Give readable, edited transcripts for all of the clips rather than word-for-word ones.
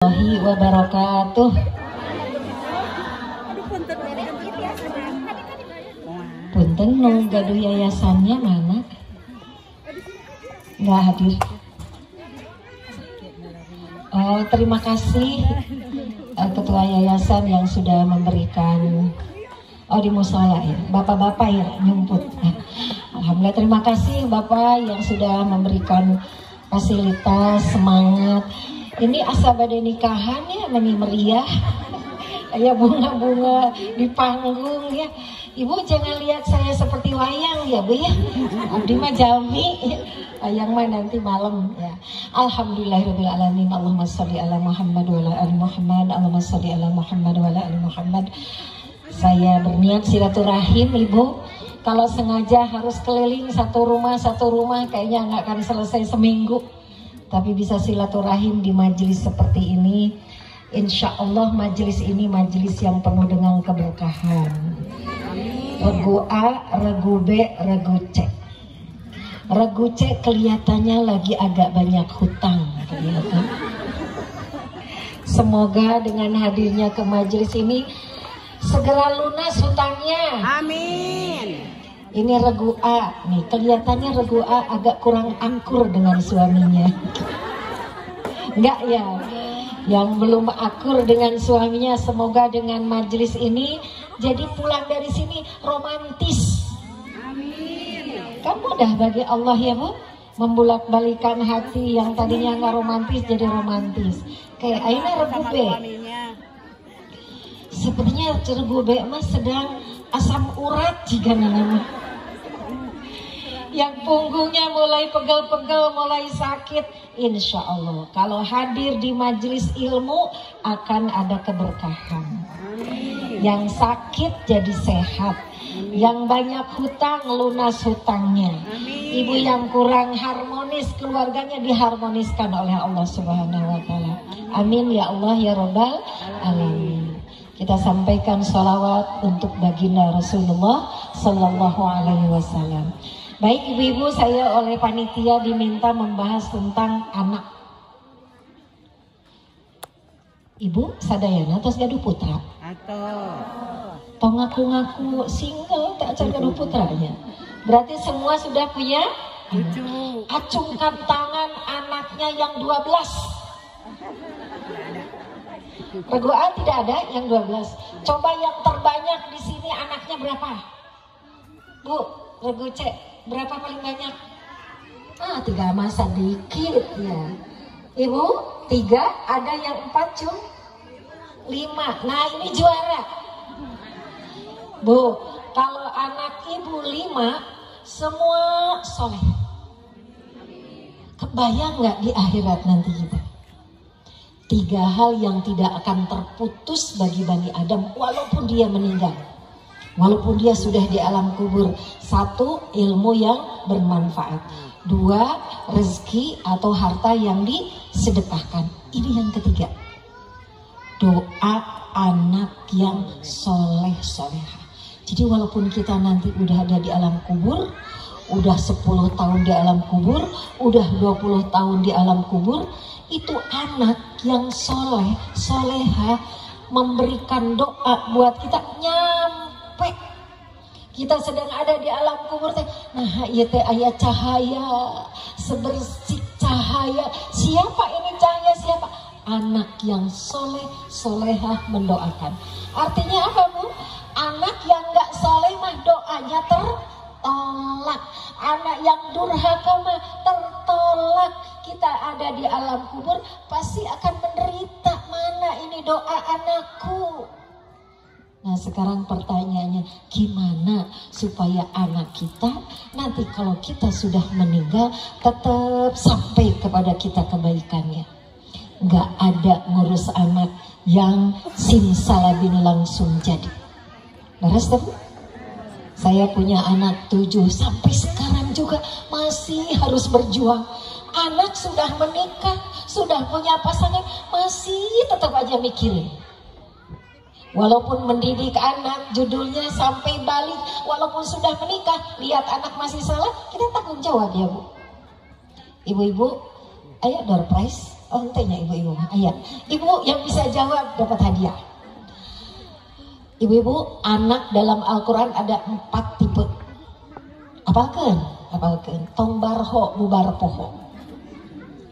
warahmatullahi wabarakatuh. Punten nu gaduh yayasannya mana? Nggak hadir. Oh, terima kasih ketua yayasan yang sudah memberikan. Oh, di musola ya, bapak-bapak ya nyumput. Alhamdulillah, terima kasih bapak yang sudah memberikan fasilitas, semangat. Ini asa badai nikahan ya, meni meriah. Ya bunga-bunga di panggung ya. Ibu jangan lihat saya seperti wayang ya Bu ya. Abdi mah jalmi. Wayang mah nanti malam ya. Alhamdulillahirabbil alamin. Allahumma sholli ala Muhammad wa ala ali Muhammad. Allahumma sholli ala Muhammad wa ala ali Muhammad. Saya berniat silaturahim Ibu. Kalau sengaja harus keliling satu rumah kayaknya nggak akan selesai seminggu. Tapi bisa silaturahim di majelis seperti ini. Insya Allah majelis ini majelis yang penuh dengan keberkahan. Regu A, regu B, regu C. Regu C kelihatannya lagi agak banyak hutang. Kelihatan. Semoga dengan hadirnya ke majelis ini segera lunas hutangnya. Amin. Ini regu A nih, kelihatannya regu A agak kurang akur dengan suaminya. Enggak ya? Yang belum akur dengan suaminya, semoga dengan majelis ini jadi pulang dari sini romantis. Amin. Kan mudah bagi Allah ya Bu, membulak-balikan hati yang tadinya nggak romantis jadi romantis. Kayak Aina regu B. Sepertinya regu B mas sedang asam urat jika namanya. Yang punggungnya mulai pegel-pegel, mulai sakit. Insya Allah kalau hadir di majelis ilmu akan ada keberkahan. Amin. Yang sakit jadi sehat. Amin. Yang banyak hutang lunas hutangnya. Amin. Ibu yang kurang harmonis keluarganya diharmoniskan oleh Allah Subhanahu wa Ta'ala. Amin ya Allah ya Rabbal alamin. Kita sampaikan sholawat untuk baginda Rasulullah Sallallahu Alaihi Wasallam. Baik ibu-ibu, saya oleh panitia diminta membahas tentang anak. Ibu sadayana terus gaduh putra? Atau ngaku-ngaku single tak cari gaduh putranya? Berarti semua sudah punya? Acungkan tangan anaknya yang 12. Regu A tidak ada yang 12. Coba yang terbanyak di sini anaknya berapa? Bu, regu C berapa paling banyak? 3 masa dikit ya. Ibu 3, ada yang 4 cum 5. Nah ini juara. Bu, kalau anak ibu 5 semua soleh. Kebayang nggak di akhirat nanti kita? 3 hal yang tidak akan terputus bagi Bani Adam walaupun dia meninggal. Walaupun dia sudah di alam kubur. 1, ilmu yang bermanfaat. 2, rezeki atau harta yang disedekahkan. Ini yang ketiga. Doa anak yang soleh-soleha. Jadi walaupun kita nanti udah ada di alam kubur, udah 10 tahun di alam kubur, udah 20 tahun di alam kubur, itu anak yang soleh, soleha memberikan doa buat kita nyampe. Kita sedang ada di alam kubur teh. Nah, ieu teh aya cahaya, sebersih cahaya. Siapa ini cahaya siapa? Anak yang soleh, solehah mendoakan. Artinya apa Bu? Anak yang nggak soleh mah doanya tertolak. Anak yang durhaka mah tertolak. Kita ada di alam kubur pasti akan menderita. Mana ini doa anakku? Nah sekarang pertanyaannya, gimana supaya anak kita nanti kalau kita sudah meninggal tetap sampai kepada kita kebaikannya. Nggak ada ngurus anak yang simsalabim langsung jadi. Beres Bu? Saya punya anak 7 sampai sekarang juga masih harus berjuang. Anak sudah menikah, sudah punya pasangan, masih tetap aja mikirin. Walaupun mendidik anak, judulnya sampai balik, walaupun sudah menikah, lihat anak masih salah, kita tanggung jawab ya Bu. Ibu-ibu, ayo door prize. Oh, entenya ibu-ibu. Ayah, ibu yang bisa jawab dapat hadiah. Ibu-ibu, anak dalam Al-Quran ada 4 tipe. Apalkan? Tong barho bubar poho.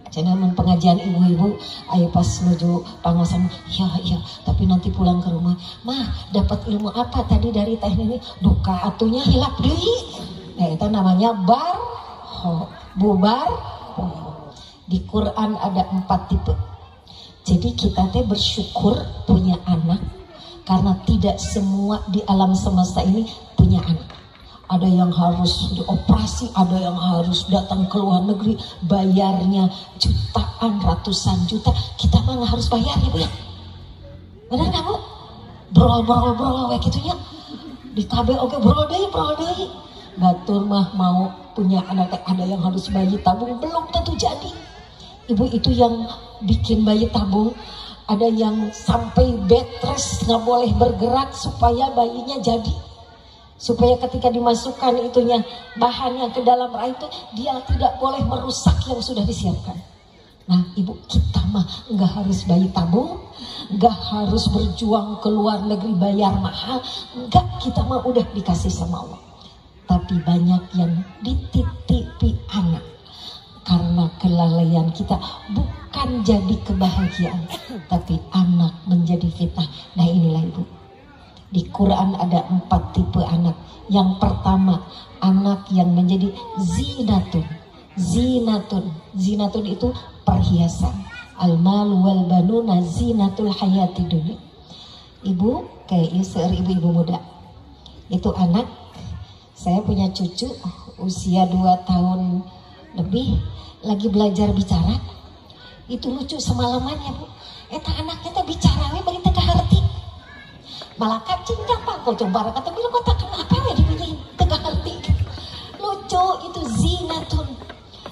Jadi pengajian ibu-ibu, ayo pas menuju pangasan, iya, tapi nanti pulang ke rumah, mah dapat ilmu apa tadi dari teh ini? Duka atunya hilap deui. Nah, itu namanya barho, bubar poho. Di Quran ada 4 tipe. Jadi kita teh bersyukur punya anak, karena tidak semua di alam semesta ini punya anak. Ada yang harus dioperasi, ada yang harus datang ke luar negeri, bayarnya jutaan, ratusan juta. Kita mah nggak harus bayar ya Bu ya. Benar nggak Bu? Brol kayak gitunya. Di KB oke brol deh. Batur mah mau punya anak, ada yang harus bayi tabung, belum tentu jadi. Ibu itu yang bikin bayi tabung, ada yang sampai bed rest nggak boleh bergerak supaya bayinya jadi. Supaya ketika dimasukkan itunya bahannya ke dalam rahim itu dia tidak boleh merusak yang sudah disiapkan. Nah ibu, kita mah nggak harus bayi tabung, nggak harus berjuang ke luar negeri bayar mahal, nggak, kita mah udah dikasih sama Allah. Tapi banyak yang dititipi anak karena kelalaian kita, bukan jadi kebahagiaan, tapi anak menjadi fitnah. Nah inilah ibu. Di Quran ada 4 tipe anak. Yang pertama, anak yang menjadi zinatun. Zinatun itu perhiasan. Al-mal wal banuna zinatul hayati dunya. Ibu, kayak ibu-ibu muda. Itu anak, saya punya cucu usia 2 tahun lebih, lagi belajar bicara. Itu lucu semalamannya Bu. Eta anaknya teh bicara we bari teh kaharti. Malah kacing gampang kau coba kata bilang kota kenapa ya dibilangin tegak hati. Lucu itu zinatun.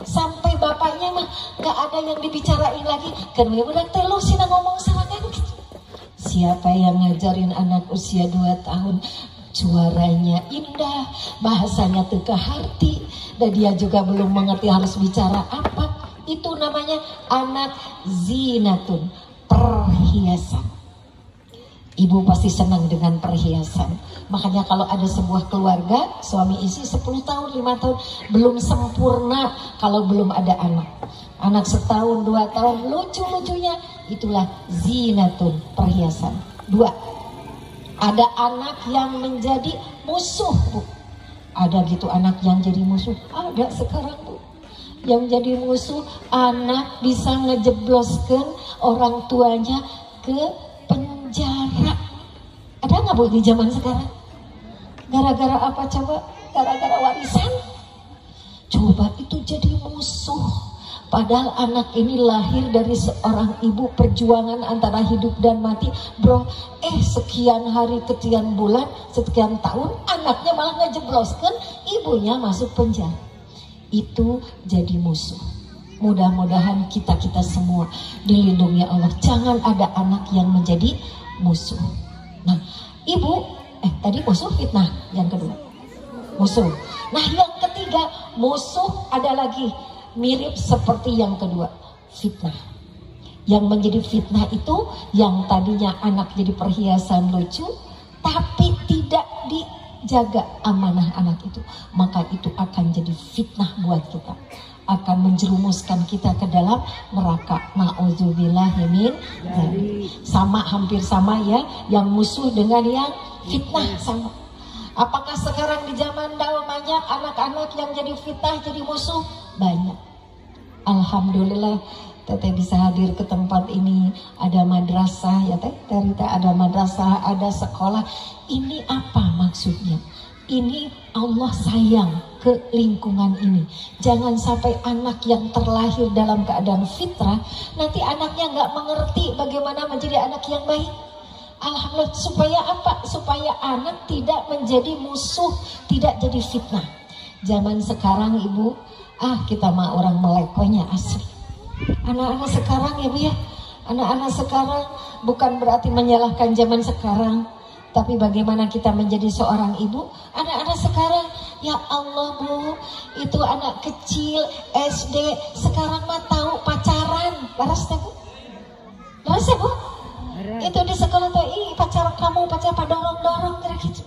Sampai bapaknya mah nggak ada yang dibicarain lagi. Kan udah telu sih ngomong sama kan. Siapa yang ngajarin anak usia 2 tahun? Suaranya indah, bahasanya tegak hati, dan dia juga belum mengerti harus bicara apa. Itu namanya anak zinatun, perhiasan. Ibu pasti senang dengan perhiasan. Makanya kalau ada sebuah keluarga, suami istri 10 tahun, 5 tahun, belum sempurna kalau belum ada anak. Anak 1 tahun, 2 tahun, lucu-lucunya, itulah zinatun, perhiasan. 2, ada anak yang menjadi musuh Bu. Ada gitu anak yang jadi musuh, ada sekarang Bu. Yang jadi musuh, anak bisa ngejebloskan orang tuanya ke penjara. Ada nggak Bu di zaman sekarang? Gara-gara apa coba? Gara-gara warisan? Coba itu jadi musuh. Padahal anak ini lahir dari seorang ibu, perjuangan antara hidup dan mati. Bro, sekian hari, sekian bulan, sekian tahun, anaknya malah ngejebloskan, ibunya masuk penjara. Itu jadi musuh. Mudah-mudahan kita semua dilindungi Allah. Jangan ada anak yang menjadi musuh. Nah, ibu, tadi musuh fitnah, yang kedua musuh. Nah, yang ketiga musuh ada lagi mirip seperti yang kedua, fitnah. Yang menjadi fitnah itu yang tadinya anak jadi perhiasan lucu, tapi tidak dijaga amanah anak itu, maka itu akan jadi fitnah buat kita, akan menjerumuskan kita ke dalam neraka. Nauzubillahi min dzalik. Sama, hampir sama ya, yang musuh dengan yang fitnah sama. Apakah sekarang di zaman now banyak anak-anak yang jadi fitnah, jadi musuh? Banyak. Alhamdulillah Teteh bisa hadir ke tempat ini. Ada madrasah ya Teh, ada madrasah, ada sekolah. Ini apa maksudnya? Ini Allah sayang ke lingkungan ini. Jangan sampai anak yang terlahir dalam keadaan fitrah, nanti anaknya nggak mengerti bagaimana menjadi anak yang baik. Alhamdulillah, supaya apa? Supaya anak tidak menjadi musuh, tidak jadi fitnah. Zaman sekarang ibu, kita mah orang melekonya asli. Anak-anak sekarang ya Bu ya, anak-anak sekarang bukan berarti menyalahkan zaman sekarang, tapi bagaimana kita menjadi seorang ibu. Anak-anak sekarang, ya Allah Bu, itu anak kecil SD sekarang mah tahu pacaran. Laras teh Bu? Laras ya Bu? Itu di sekolah tuh, pacar kamu, pacar apa dorong-dorong kira gitu.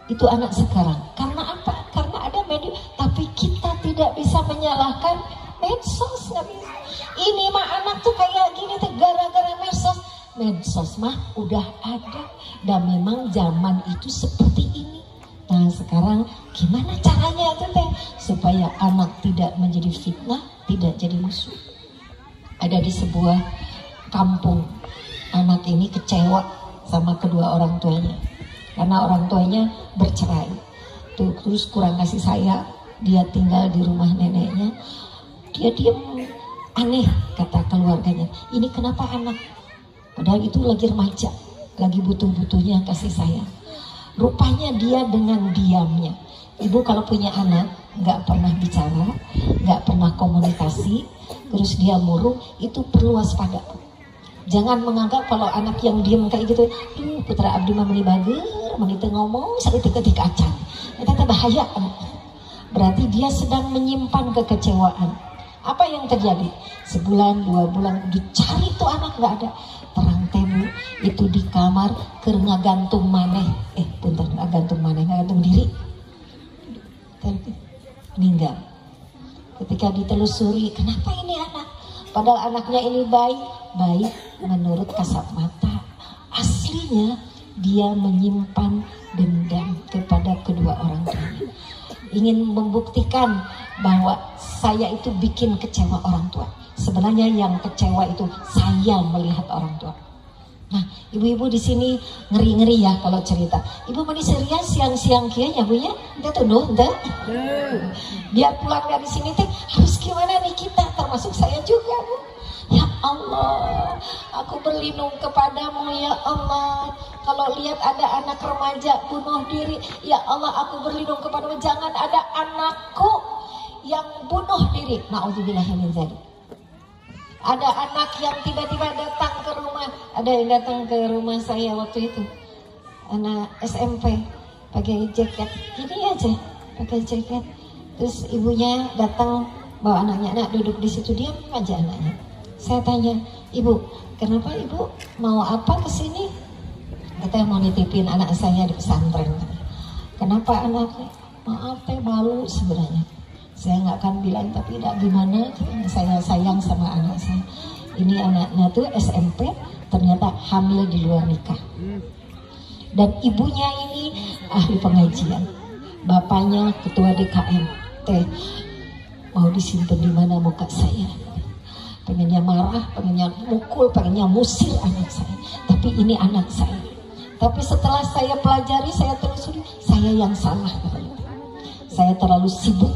Itu anak sekarang. Karena apa? Karena ada media. Tapi kita tidak bisa menyalahkan medsos, nggak bisa. Ini mah anak tuh kayak gini tuh gara-gara medsos. Medsos mah udah ada dan memang zaman itu seperti ini. Nah sekarang gimana caranya tuh teh supaya anak tidak menjadi fitnah, tidak jadi musuh. Ada di sebuah kampung, anak ini kecewa sama kedua orang tuanya karena orang tuanya bercerai. Tuh, terus kurang kasih sayang, dia tinggal di rumah neneknya. Dia diam, aneh kata keluarganya. Ini kenapa anak? Padahal itu lagi remaja, lagi butuh-butuhnya kasih sayang. Rupanya dia dengan diamnya. Ibu kalau punya anak nggak pernah bicara, nggak pernah komunikasi, terus dia murung, itu perlu waspada. Jangan menganggap kalau anak yang diam kayak gitu, putra abdi mah meni bager, meni teu ngomong, saeutik-eutik acan. Eta teh bahaya. Berarti dia sedang menyimpan kekecewaan. Apa yang terjadi? Sebulan, 2 bulan dicari tuh anak nggak ada. Terang temu itu di kamar keur ngagantung maneh. Punten, ngagantung maneh, ngagantung diri. Meninggal. Ketika ditelusuri, kenapa ini anak? Padahal anaknya ini baik menurut kasat mata. Aslinya dia menyimpan dendam kepada kedua orang tuanya. Ingin membuktikan bahwa saya itu bikin kecewa orang tua. Sebenarnya yang kecewa itu saya melihat orang tua. Nah, ibu-ibu di sini ngeri-ngeri ya kalau cerita. Ibu meni serius siang-siang kia ya Bu ya? Ente tuduh, ente. Biar pulang dari sini teh harus gimana nih kita, termasuk saya juga Bu. Ya Allah, aku berlindung kepadamu ya Allah. Kalau lihat ada anak remaja bunuh diri, ya Allah aku berlindung kepadamu. Jangan ada anakku yang bunuh diri. Na'udzubillahi min dzalik. Ada anak yang tiba-tiba datang ke rumah. Ada yang datang ke rumah saya waktu itu, anak SMP pakai jaket gini aja, pakai jaket. Terus ibunya datang bawa anaknya, anak duduk di situ, diam aja anaknya. Saya tanya, ibu kenapa ibu mau apa kesini? Katanya mau nitipin anak saya di pesantren. Kenapa anaknya? Maaf teh malu sebenarnya. Saya nggak akan bilang, tapi tidak gimana, saya sayang sama anak saya. Ini anaknya tuh SMP, ternyata hamil di luar nikah. Dan ibunya ini ahli pengajian, bapaknya ketua DKM. Teh mau disimpan di mana muka saya? Pengennya marah, pengennya mukul, pengennya musir anak saya. Tapi ini anak saya. Tapi setelah saya pelajari, saya telusuri, saya yang salah. Saya terlalu sibuk.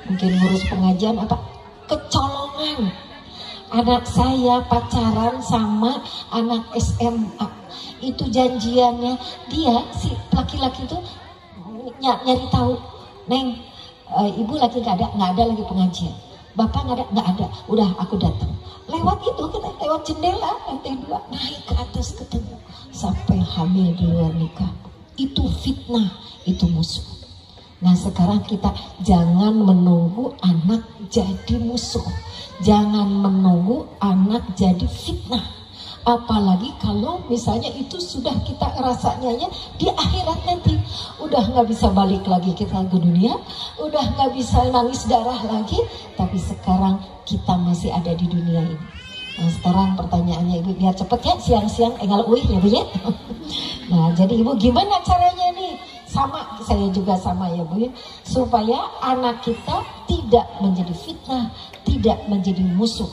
Mungkin ngurus pengajian apa, kecolongan. Anak saya pacaran sama anak SMA. Itu janjiannya, dia si laki-laki itu nyari tahu, Neng, ibu lagi nggak ada lagi pengajian. Bapak nggak ada, udah aku datang. Lewat itu kita lewat jendela lantai 2 naik ke atas ketemu sampai hamil di luar nikah. Itu fitnah, itu musuh. Nah sekarang kita jangan menunggu anak jadi musuh, jangan menunggu anak jadi fitnah. Apalagi kalau misalnya itu sudah kita rasanya ya di akhirat nanti, udah nggak bisa balik lagi kita ke dunia, udah nggak bisa nangis darah lagi. Tapi sekarang kita masih ada di dunia ini. Nah sekarang pertanyaannya ibu, biar cepet ya, siang-siang engal uih ya Bu ya. Nah jadi ibu gimana caranya nih? Sama, saya juga sama ya Bu, supaya anak kita tidak menjadi fitnah, tidak menjadi musuh.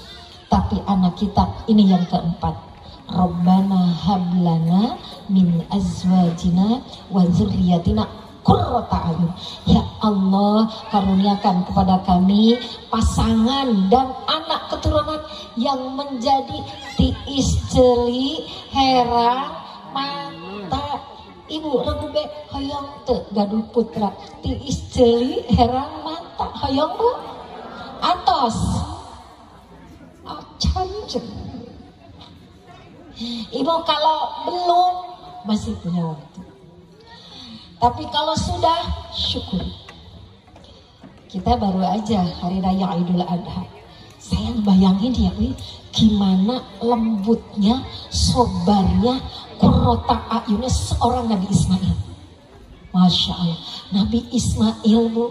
Tapi anak kita, ini yang keempat, Rabbana hablana min azwajina wa dzurriyyatina qurrata a'yun. Ya Allah, karuniakan kepada kami pasangan dan anak keturunan yang menjadi tiis celi herang mata. Ibu regube hoyong teu gaduh putra tiis celi herang mata hoyong Bu atos acan. Ibu kalau belum masih punya waktu, tapi kalau sudah syukur. Kita baru aja hari raya Idul Adha, Saya bayangin ya, gimana lembutnya, sobarnya, qurrata ayunnya seorang Nabi Ismail. Masya Allah, Nabi Ismail Bu,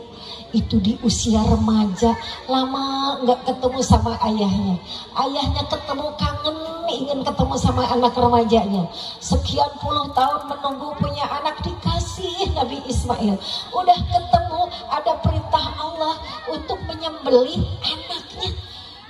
itu di usia remaja, lama nggak ketemu sama ayahnya. Ayahnya ketemu, kangen, ingin ketemu sama anak remajanya. Sekian puluh tahun menunggu punya anak, dikasih Nabi Ismail. Udah ketemu, ada perintah Allah untuk menyembelih anaknya.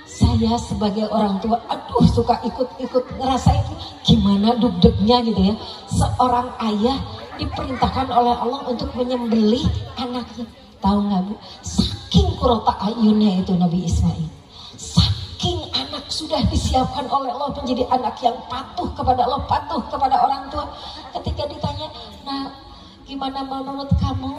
Saya sebagai orang tua, aduh suka ikut-ikut ngerasain gimana deg-degnya gitu ya. Seorang ayah diperintahkan oleh Allah untuk menyembelih anaknya. Tahu nggak Bu? Saking qurrata ayunnya itu Nabi Ismail. Saking anak sudah disiapkan oleh Allah menjadi anak yang patuh kepada Allah, patuh kepada orang tua. Ketika ditanya, nah gimana menurut kamu?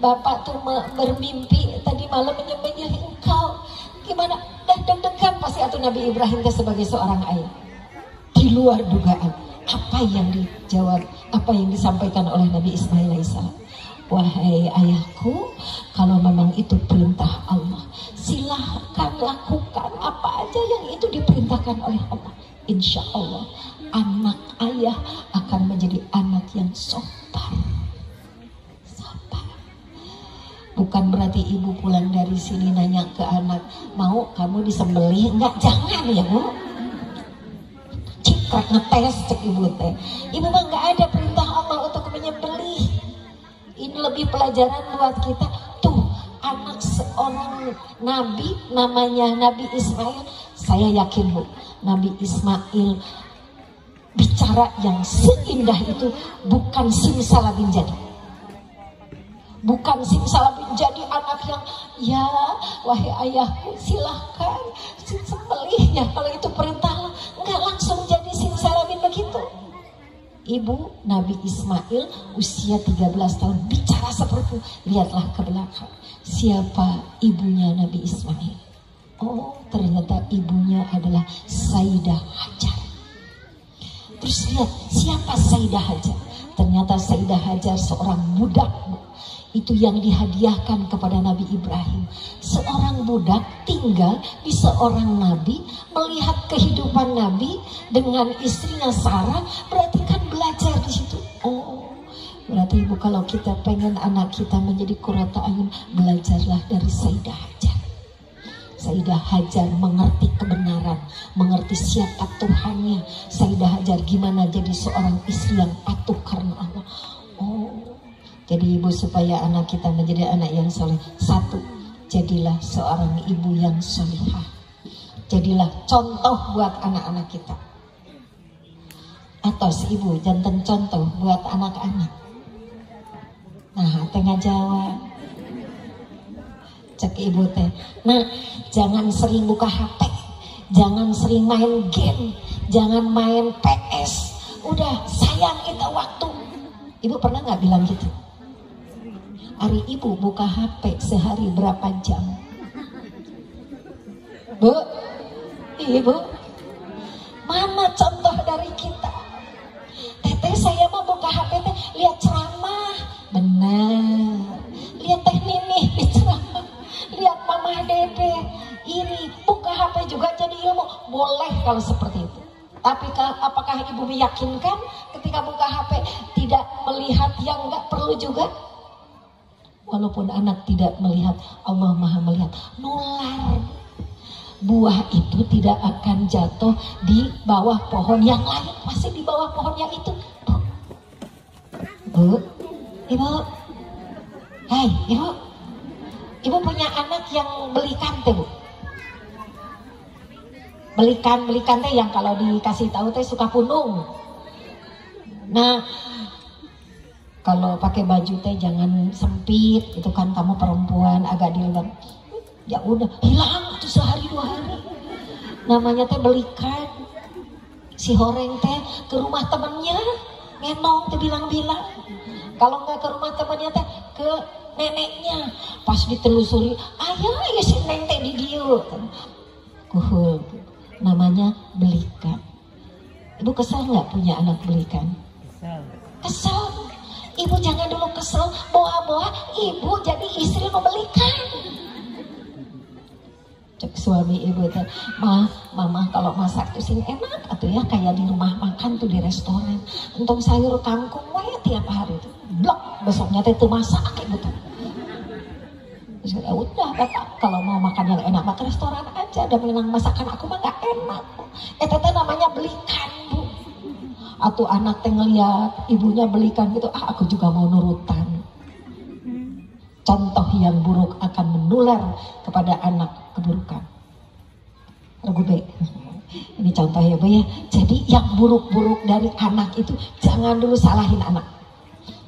Bapak tuh bermimpi tadi malam menyembelih engkau. Gimana? Deg-degan pasti atau Nabi Ibrahim sebagai seorang ayah. Di luar dugaan. Apa yang dijawab, apa yang disampaikan oleh Nabi Ismail alaihissalam? Wahai ayahku, kalau memang itu perintah Allah, silahkan lakukan apa aja yang itu diperintahkan oleh Allah. Insya Allah anak ayah akan menjadi anak yang sabar. Sabar. Bukan berarti ibu pulang dari sini nanya ke anak, mau kamu disembelih? Enggak, jangan ya Bu. Cikrek ngetes cek ibu teh. Ibu mah nggak ada perintah Allah untuk menyembelih. Ini lebih pelajaran buat kita. Tuh anak seorang nabi namanya Nabi Ismail. Saya yakin Bu, Nabi Ismail bicara yang seindah itu bukan simsalabim jadi. Bukan simsalabim jadi anak yang ya wahai ayahku silahkan sembelihnya kalau itu perintah Allah. Enggak langsung jadi simsalabim begitu. Ibu Nabi Ismail usia 13 tahun bicara seperti itu. Lihatlah ke belakang. Siapa ibunya Nabi Ismail? Oh, ternyata ibunya adalah Sayyidah Hajar. Terus lihat siapa Sayyidah Hajar? Ternyata Sayyidah Hajar seorang budak. Itu yang dihadiahkan kepada Nabi Ibrahim. Seorang budak tinggal di seorang nabi, melihat kehidupan Nabi dengan istrinya Sarah, berarti kan belajar di situ. Oh, berarti Ibu kalau kita pengen anak kita menjadi qurrata ayun, belajarlah dari Sayyidah Hajar. Sayyidah Hajar mengerti kebenaran, mengerti siapa Tuhannya. Sayyidah Hajar gimana jadi seorang istri yang patuh karena Allah. Oh, jadi Ibu supaya anak kita menjadi anak yang soleh, satu, jadilah seorang ibu yang solihah. Jadilah contoh buat anak-anak kita. Atau si ibu jantan contoh buat anak-anak. Nah, tengah jawab. Cek ibu teh. Nah, jangan sering buka HP, jangan sering main game, jangan main PS. Udah sayang kita waktu. Ibu pernah nggak bilang gitu? Hari ibu buka HP sehari berapa jam? Bu, ibu, mana contoh dari kita? Teteh saya mau buka HP teh lihat ceramah, benar. Lihat teh Nini di ceramah, lihat Mama Dede. Ini buka HP juga jadi ilmu, boleh kalau seperti itu. Tapi apakah ibu meyakinkan ketika buka HP tidak melihat yang nggak perlu juga? Walaupun anak tidak melihat, Allah Maha melihat. Nular. Buah itu tidak akan jatuh di bawah pohon yang lain, masih di bawah pohon yang itu. Bu, ibu, hai ibu, ibu punya anak yang belikan teh Bu. Belikan teh yang kalau dikasih tahu teh suka punung. Nah, kalau pakai baju teh jangan sempit, itu kan kamu perempuan agak dilebar. Ya udah hilang tuh sehari 2 hari. Namanya teh belikan. Si horeng teh ke rumah temennya, ngenong teh bilang-bilang. Kalau nggak ke rumah temennya teh ke neneknya. Pas ditelusuri, ayah ya si neng teh di dieu. Kuhul. Namanya belikan. Ibu kesal nggak punya anak belikan? Kesal. Ibu jangan dulu kesel, boa-boa, ibu jadi istri mau belikan. Cek suami ibu tuh, mama kalau masak tuh sini enak atau ya kayak di rumah makan tuh di restoran. Untung sayur kangkung wae tiap hari tuh. Blok besoknya teh tuh masak ibu tuh. Terus ya udah bapak kalau mau makan yang enak makan restoran aja. Dan memang masakan aku mah gak enak. Teteh namanya belikan bu. Atau anak teh ngeliat ibunya belikan gitu, aku juga mau nurutan. Contoh yang buruk akan menular kepada anak keburukan. Regu B. Ini contoh ya bu ya. Jadi yang buruk-buruk dari anak itu jangan dulu salahin anak.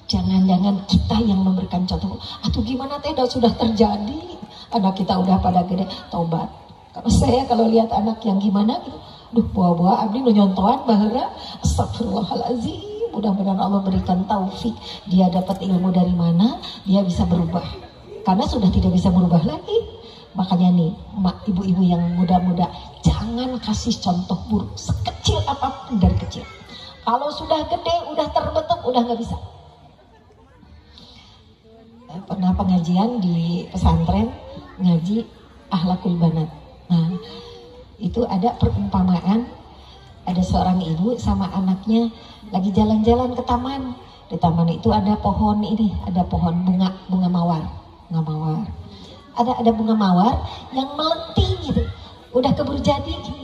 Jangan-jangan kita yang memberikan contoh. Atau gimana teh sudah terjadi. Anak kita udah pada gede, tobat. Kalau saya kalau lihat anak yang gimana gitu, duh buah-buah abdi nyontohan bahara, astagfirullahaladzim. Mudah-mudahan Allah berikan taufik. Dia dapat ilmu dari mana, dia bisa berubah. Karena sudah tidak bisa berubah lagi. Makanya nih, ibu-ibu yang muda-muda, jangan kasih contoh buruk sekecil apapun dari kecil. Kalau sudah gede, udah terbentuk, udah nggak bisa. Pernah pengajian di pesantren, ngaji akhlakul banat. Nah, itu ada perumpamaan, ada seorang ibu sama anaknya lagi jalan-jalan ke taman. Di taman itu ada pohon ini, ada pohon bunga mawar. Ada bunga mawar yang melenting gitu. Udah keburu jadi gini.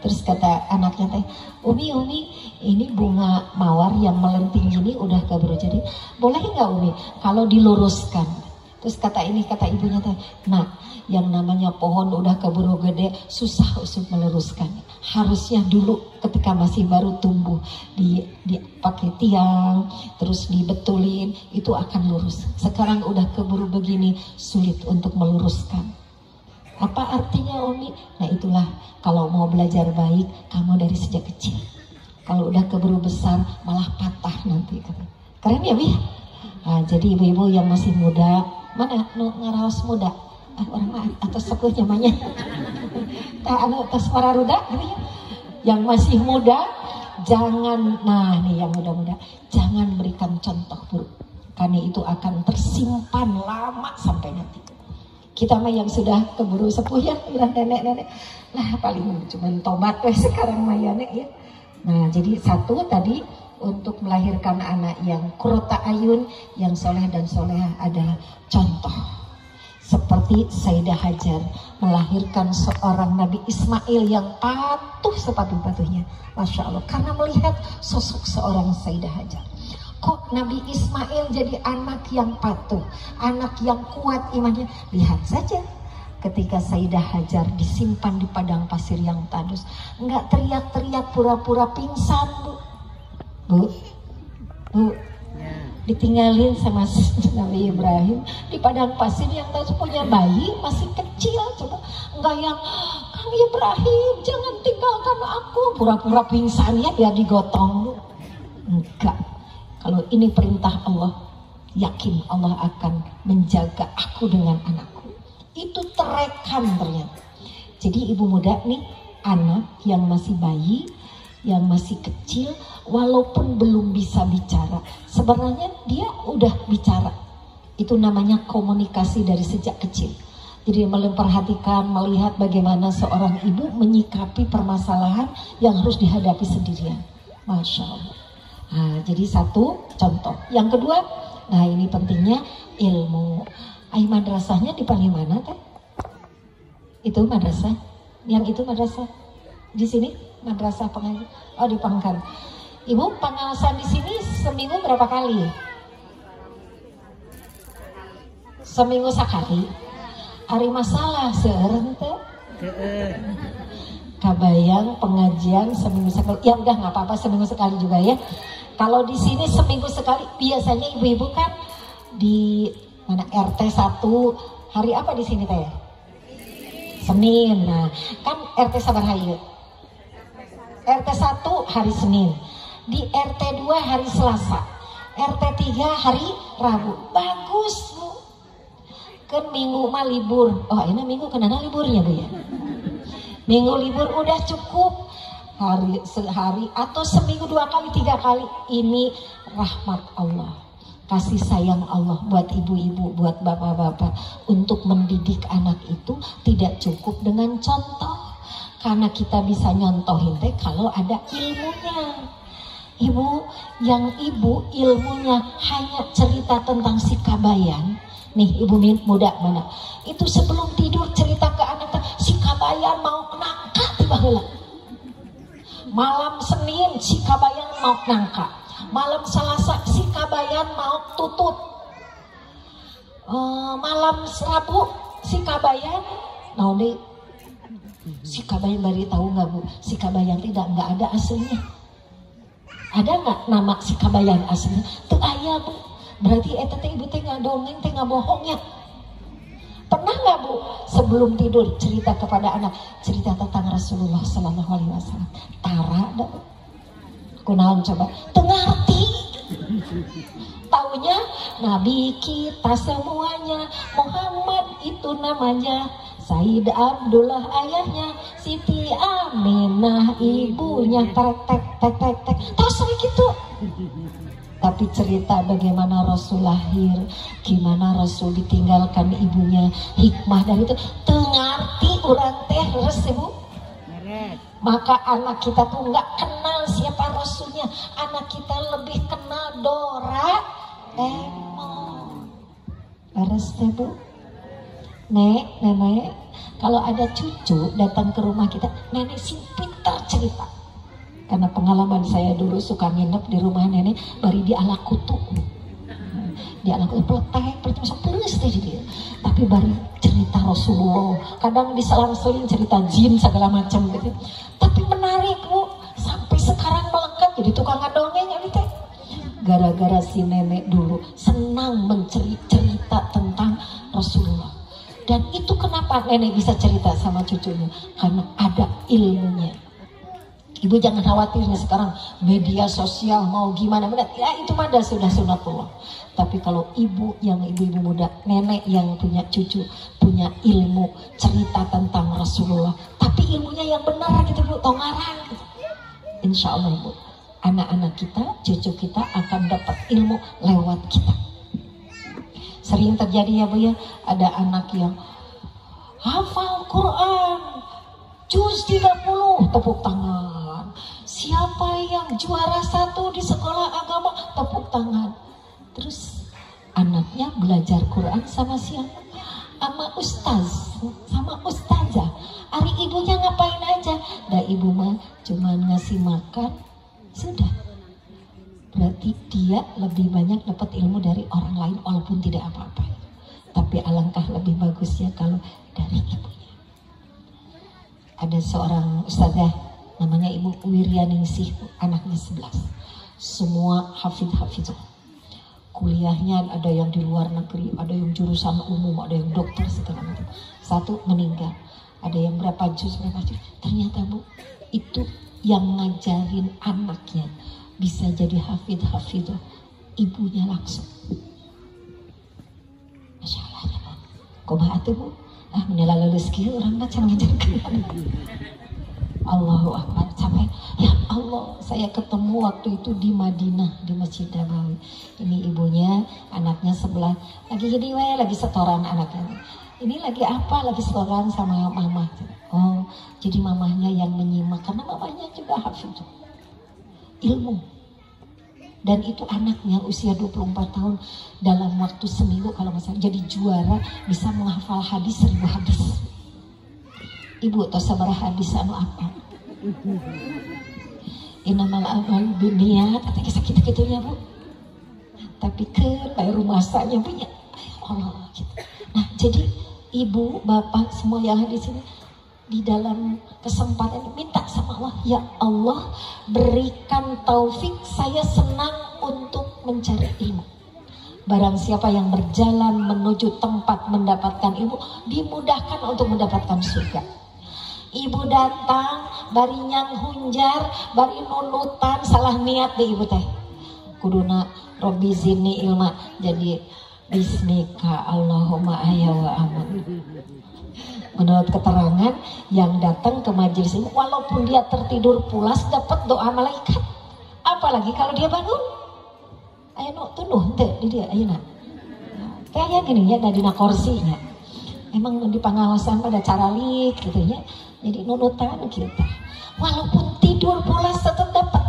Terus kata anaknya teh, Umi, ini bunga mawar yang melenting gini udah keburu jadi. Boleh nggak Umi kalau diluruskan? Terus kata ibunya teh, nah yang namanya pohon udah keburu gede susah untuk meluruskan. Harusnya dulu ketika masih baru tumbuh dipakai tiang terus dibetulin itu akan lurus. Sekarang udah keburu begini sulit untuk meluruskan. Apa artinya Umi? Nah itulah kalau mau belajar baik kamu dari sejak kecil. Kalau udah keburu besar malah patah nanti. Keren ya Bi? Nah, jadi ibu-ibu yang masih muda, mana ngaraos muda? Orang atau sepuh namanya. Atas para ruda gitu ya. Yang masih muda jangan, nah nih yang muda-muda, jangan berikan contoh buruk. Karena itu akan tersimpan lama sampai nanti. Kita mah yang sudah keburu sepuh ya, udah nenek-nenek. Nah paling cuma tobat sekarang mayane ya. Nah jadi satu tadi untuk melahirkan anak yang qurrata ayun, yang soleh dan solehah adalah contoh. Seperti Sayyidah Hajar melahirkan seorang Nabi Ismail yang patuh sepatuh-patuhnya. Masya Allah, karena melihat sosok seorang Sayyidah Hajar. Kok Nabi Ismail jadi anak yang patuh, anak yang kuat imannya? Lihat saja ketika Sayyidah Hajar disimpan di padang pasir yang tandus, nggak teriak-teriak pura-pura pingsan bu, ditinggalin sama Nabi Ibrahim di padang pasir yang tandus, punya bayi masih kecil, coba nggak yang Kang Ibrahim jangan tinggalkan aku, pura-pura pingsan ya biar digotong. Enggak, kalau ini perintah Allah, yakin Allah akan menjaga aku dengan anakku. Itu terekam ternyata. Jadi ibu muda nih, anak yang masih bayi, yang masih kecil, walaupun belum bisa bicara, sebenarnya dia udah bicara. Itu namanya komunikasi dari sejak kecil. Jadi memperhatikan, melihat bagaimana seorang ibu menyikapi permasalahan yang harus dihadapi sendirian. Masya Allah. Nah, jadi satu contoh. Yang kedua, nah ini pentingnya ilmu. Madrasahnya di mana teh? Itu madrasah. Yang itu madrasah. Di sini madrasah pengajian. Oh di Pangkal. Ibu pengawasan di sini seminggu berapa kali? Seminggu sekali. Hari masalah seureun teh. Kabayang pengajian seminggu sekali. Ya udah nggak apa-apa seminggu sekali juga ya. Kalau di sini seminggu sekali, biasanya ibu-ibu kan di mana RT 1 hari apa di sini teh? Senin. Nah, kan RT Sabarhayu. RT 1 hari Senin. Di RT 2 hari Selasa. RT 3 hari Rabu. Bagus, Bu. Kan minggu mah libur. Oh, ini minggu kenapa liburnya, Bu ya? Minggu libur udah cukup. Hari sehari atau seminggu 2 kali 3 kali, ini rahmat Allah. kasih sayang Allah buat ibu-ibu, buat bapak-bapak, untuk mendidik anak itu tidak cukup dengan contoh, karena kita bisa nyontohin teh kalau ada ilmunya. Ibu ilmunya hanya cerita tentang si Kabayan. Nih ibu muda mana, itu sebelum tidur cerita ke anak, si Kabayan mau nangka tiba heula. Malam Senin si Kabayan mau nangka, malam Selasa si Kabayan mau tutut, malam Rabu si Kabayan naon si Kabayan bari tahu nggak Bu? Si Kabayan nggak ada aslinya. Ada nggak nama si Kabayan aslinya? Tuh ayah Bu. Berarti teh ibu teh nggak dongeng, teh nggak bohongnya. Pernah nggak Bu sebelum tidur cerita kepada anak, cerita tentang Rasulullah Sallallahu Alaihi Wasallam? Tara dah Bu. Kunaon coba? Tengarti. Taunya Nabi kita semuanya, Muhammad itu namanya, Said Abdullah ayahnya, Siti Aminah ibunya, tek terus gitu. Tapi cerita bagaimana Rasul lahir, gimana Rasul ditinggalkan ibunya, hikmah dari itu tengarti urang teh terus Bu. Maka anak kita tuh nggak kenal siapa Rasulnya, anak kita lebih kenal Doraemon. Beres teh Bu. Nenek, kalau ada cucu datang ke rumah kita, nenek sih pintar cerita. Karena pengalaman saya dulu suka nginep di rumah nenek, bari di ala kutu. Di ala kutu peletek masuk plus teh jadi. Tapi bari cerita Rasulullah, kadang diselang-seling cerita jin segala macam gitu. Tapi menarik Bu, sampai sekarang melekat jadi tukang ngedongeng gitu. Gara-gara si nenek dulu senang cerita tentang Rasulullah. Dan itu kenapa nenek bisa cerita sama cucunya, karena ada ilmunya. Ibu jangan khawatir nih sekarang media sosial mau gimana, ya itu mah sudah sunatullah. Tapi kalau ibu muda, nenek yang punya cucu, punya ilmu cerita tentang Rasulullah, tapi ilmunya yang benar gitu Bu, tongaran gitu. Insya Allah Bu, anak-anak kita, cucu kita akan dapat ilmu lewat kita. Sering terjadi ya Bu ya, ada anak yang hafal Quran juz 30, tepuk tangan. Siapa yang juara 1 di sekolah agama, tepuk tangan. Terus anaknya belajar Quran sama siapa? Sama ustaz, sama ustazah. Ari ibunya ngapain aja? Dah ibu mah cuman ngasih makan, sudah. Berarti dia lebih banyak dapat ilmu dari orang lain walaupun tidak apa-apa. Tapi alangkah lebih bagusnya kalau dari ibunya. Ada seorang ustazah namanya Ibu Wiryaningsih, anaknya 11. Semua hafidz. Kuliahnya ada yang di luar negeri, ada yang jurusan umum, ada yang dokter segala macam. Satu meninggal, ada yang berapa juz. Ternyata Bu, itu yang ngajarin anaknya bisa jadi hafidz ibunya langsung. Masya Allah ya Bu. Kumaha atuh Bu? Menela lulus kieu urang mah can ngajarkeun. Allahu Akbar, sampai ya Allah, saya ketemu waktu itu di Madinah, di Masjid Nabawi. Ini ibunya, anaknya sebelah lagi jadi lagi setoran anaknya. Ini lagi apa? Lagi setoran sama mama. Oh, jadi mamahnya yang menyimak karena mamahnya juga hafidz ilmu. Dan itu anaknya usia 24 tahun, dalam waktu seminggu kalau misalnya jadi juara, bisa menghafal hadis 1000 hadis. Ibu tahu sabaraha hadis anu apa? Innamal a'malu binniyat, kata kisah gitu-gitunya Bu. Tapi ke rumah saya punya Allah gitu. Nah, jadi ibu, bapak semua yang di sini di dalam kesempatan minta sama Allah, ya Allah berikan taufik, saya senang untuk mencari ilmu. Barang siapa yang berjalan menuju tempat mendapatkan ilmu, dimudahkan untuk mendapatkan surga. Ibu datang, bari nyang hunjar, bari nunutan, salah niat deh ibu teh. Kuduna Robbi zini ilma, jadi bismika Allahumma ayya wa aman. Menurut keterangan yang datang ke majelis ini, walaupun dia tertidur pulas dapat doa malaikat. Apalagi kalau dia bangun. Ayo no tunuh ente di dia ayo nak. Kayak gini ya dari kursinya. Emang di pengawasan pada cara lik gitu ya. Jadi nunutan kita. Walaupun tidur pulas tetap dapat.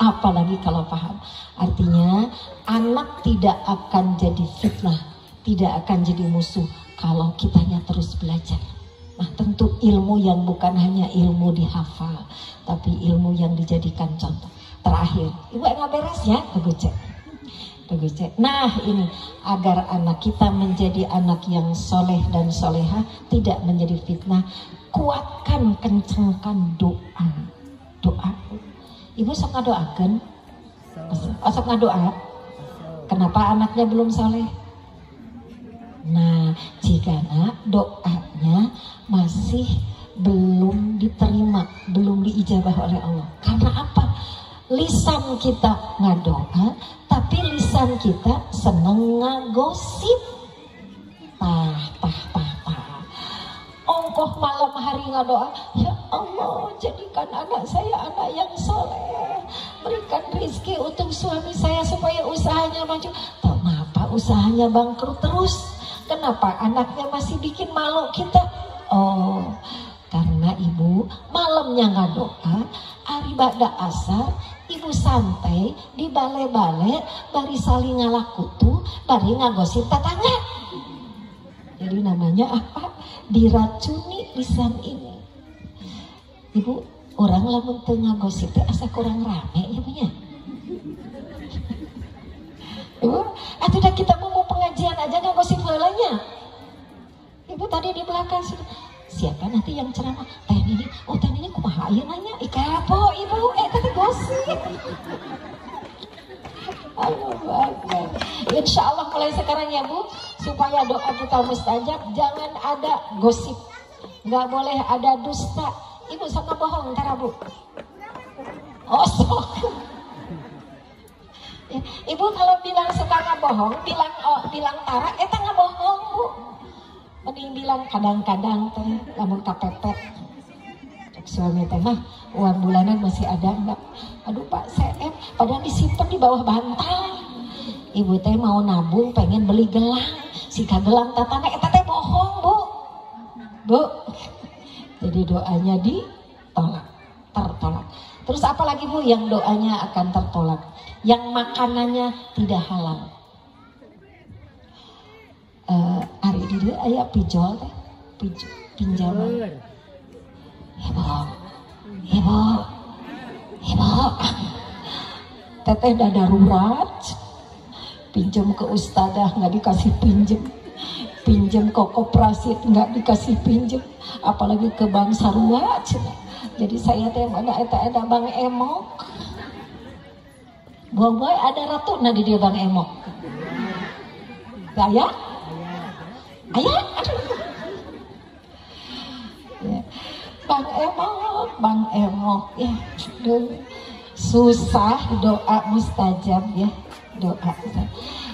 Apalagi kalau paham. Artinya anak tidak akan jadi fitnah, tidak akan jadi musuh kalau kitanya terus belajar. Nah tentu ilmu yang bukan hanya ilmu dihafal, tapi ilmu yang dijadikan contoh. Terakhir, ibu nggak beres ya, kegocek. Nah ini agar anak kita menjadi anak yang soleh dan soleha, tidak menjadi fitnah. Kuatkan, kencengkan doa. Ibu sok ngadoakan, sok ngadoa. Kenapa anaknya belum soleh? Nah, jika doanya masih belum diterima, belum diijabah oleh Allah. Karena apa? Lisan kita ngadoa, tapi lisan kita seneng ngagosip. Ongkoh malam hari ngadoa, ya Allah jadikan anak saya anak yang soleh, berikan rezeki untuk suami saya supaya usahanya maju. Kenapa usahanya bangkrut terus? Kenapa anaknya masih bikin malu kita? Oh, karena ibu malamnya ngadoa, hari ba'da asar ibu santai di bale-bale, bari saling ngalakutu, bari ngagosip tetangga. Jadi namanya apa? Diracuni lisan ini. Ibu, orang lamun teu ngagosip teh asa kurang rame ya punya. Ibu, atuh dah kita mau pengajian aja ngagosip heulanya. Ibu tadi di belakang siapa nanti yang ceramah? Teh ini kumaha ieu nanya? Ikapo ibu, tadi gosip. Insya Allah mulai sekarang ya Bu, supaya doa kita mustajab, jangan ada gosip, nggak boleh ada dusta. Ibu sok bohong ntar Bu. Oh sok. Ya, ibu kalau bilang suka bohong, bilang tara, eta bohong Bu. Mending bilang kadang-kadang teh, lamun kapepet. Suami teh mah uang bulanan masih ada enggak? Aduh Pak CM, padahal disimpan di bawah bantal. Ibu teh mau nabung pengen beli gelang, si gelang tatana eta teh bohong Bu. Jadi doanya ditolak, tertolak. Terus apalagi Bu yang doanya akan tertolak? Yang makanannya tidak halal. Hari ini aya pijol teh, pinjaman. Ibu, teteh dah darurat, pinjam ke ustadzah nggak dikasih pinjam ke koperasi nggak dikasih pinjam, apalagi ke bank sarua. Jadi saya teh ada bank emok, boy ada ratu nah di dia bank emok, ayah, aduh. Ya. Bang emok ya, susah doa mustajab ya, doa.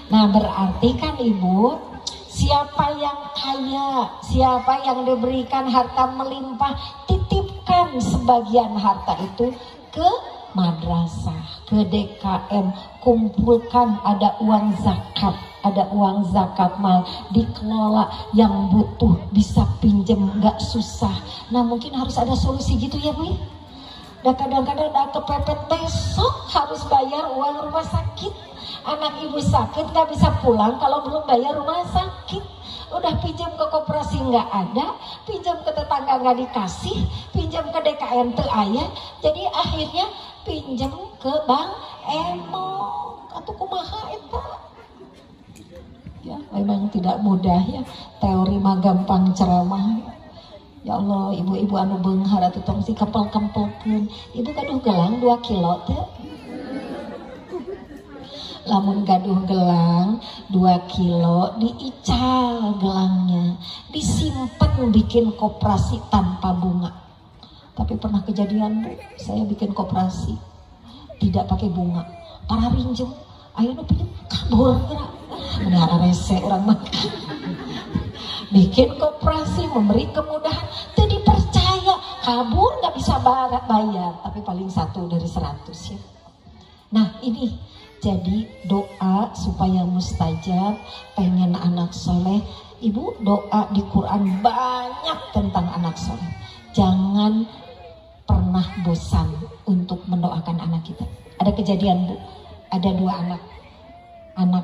Nah berarti kan Ibu, siapa yang kaya, siapa yang diberikan harta melimpah, titipkan sebagian harta itu ke madrasah, ke DKM, kumpulkan, ada uang zakat mal dikelola, yang butuh bisa pinjem, nggak susah. Nah mungkin harus ada solusi gitu ya Bu. Dan kadang-kadang udah kepepet, besok harus bayar uang rumah sakit, anak ibu sakit nggak bisa pulang kalau belum bayar rumah sakit. Udah pinjam ke koperasi nggak ada, pinjam ke tetangga nggak dikasih, pinjam ke DKM teu aya, jadi akhirnya pinjam ke bank emok atau kumaha eta. Ya, memang tidak mudah ya, teori mah gampang ceramah. Ya Allah, ibu-ibu anu beunghar atuh tong si kempel-kempelkeun. Ibu gaduh gelang 2 kilo teh. Lamun gaduh gelang 2 kilo diical gelangnya, disimpan bikin koperasi tanpa bunga. Tapi pernah kejadian Bu, saya bikin koperasi tidak pakai bunga. Para rinjem, ayo nu pinjem kabur gerak. Benar rese orang mah. Bikin koperasi memberi kemudahan, teu dipercaya, kabur nggak bisa bayar, tapi paling 1 dari 100 ya. Nah ini Jadi doa supaya mustajab, pengen anak soleh, ibu doa di Quran banyak tentang anak soleh. Jangan pernah bosan untuk mendoakan anak kita. Ada kejadian Bu, ada 2 anak, anak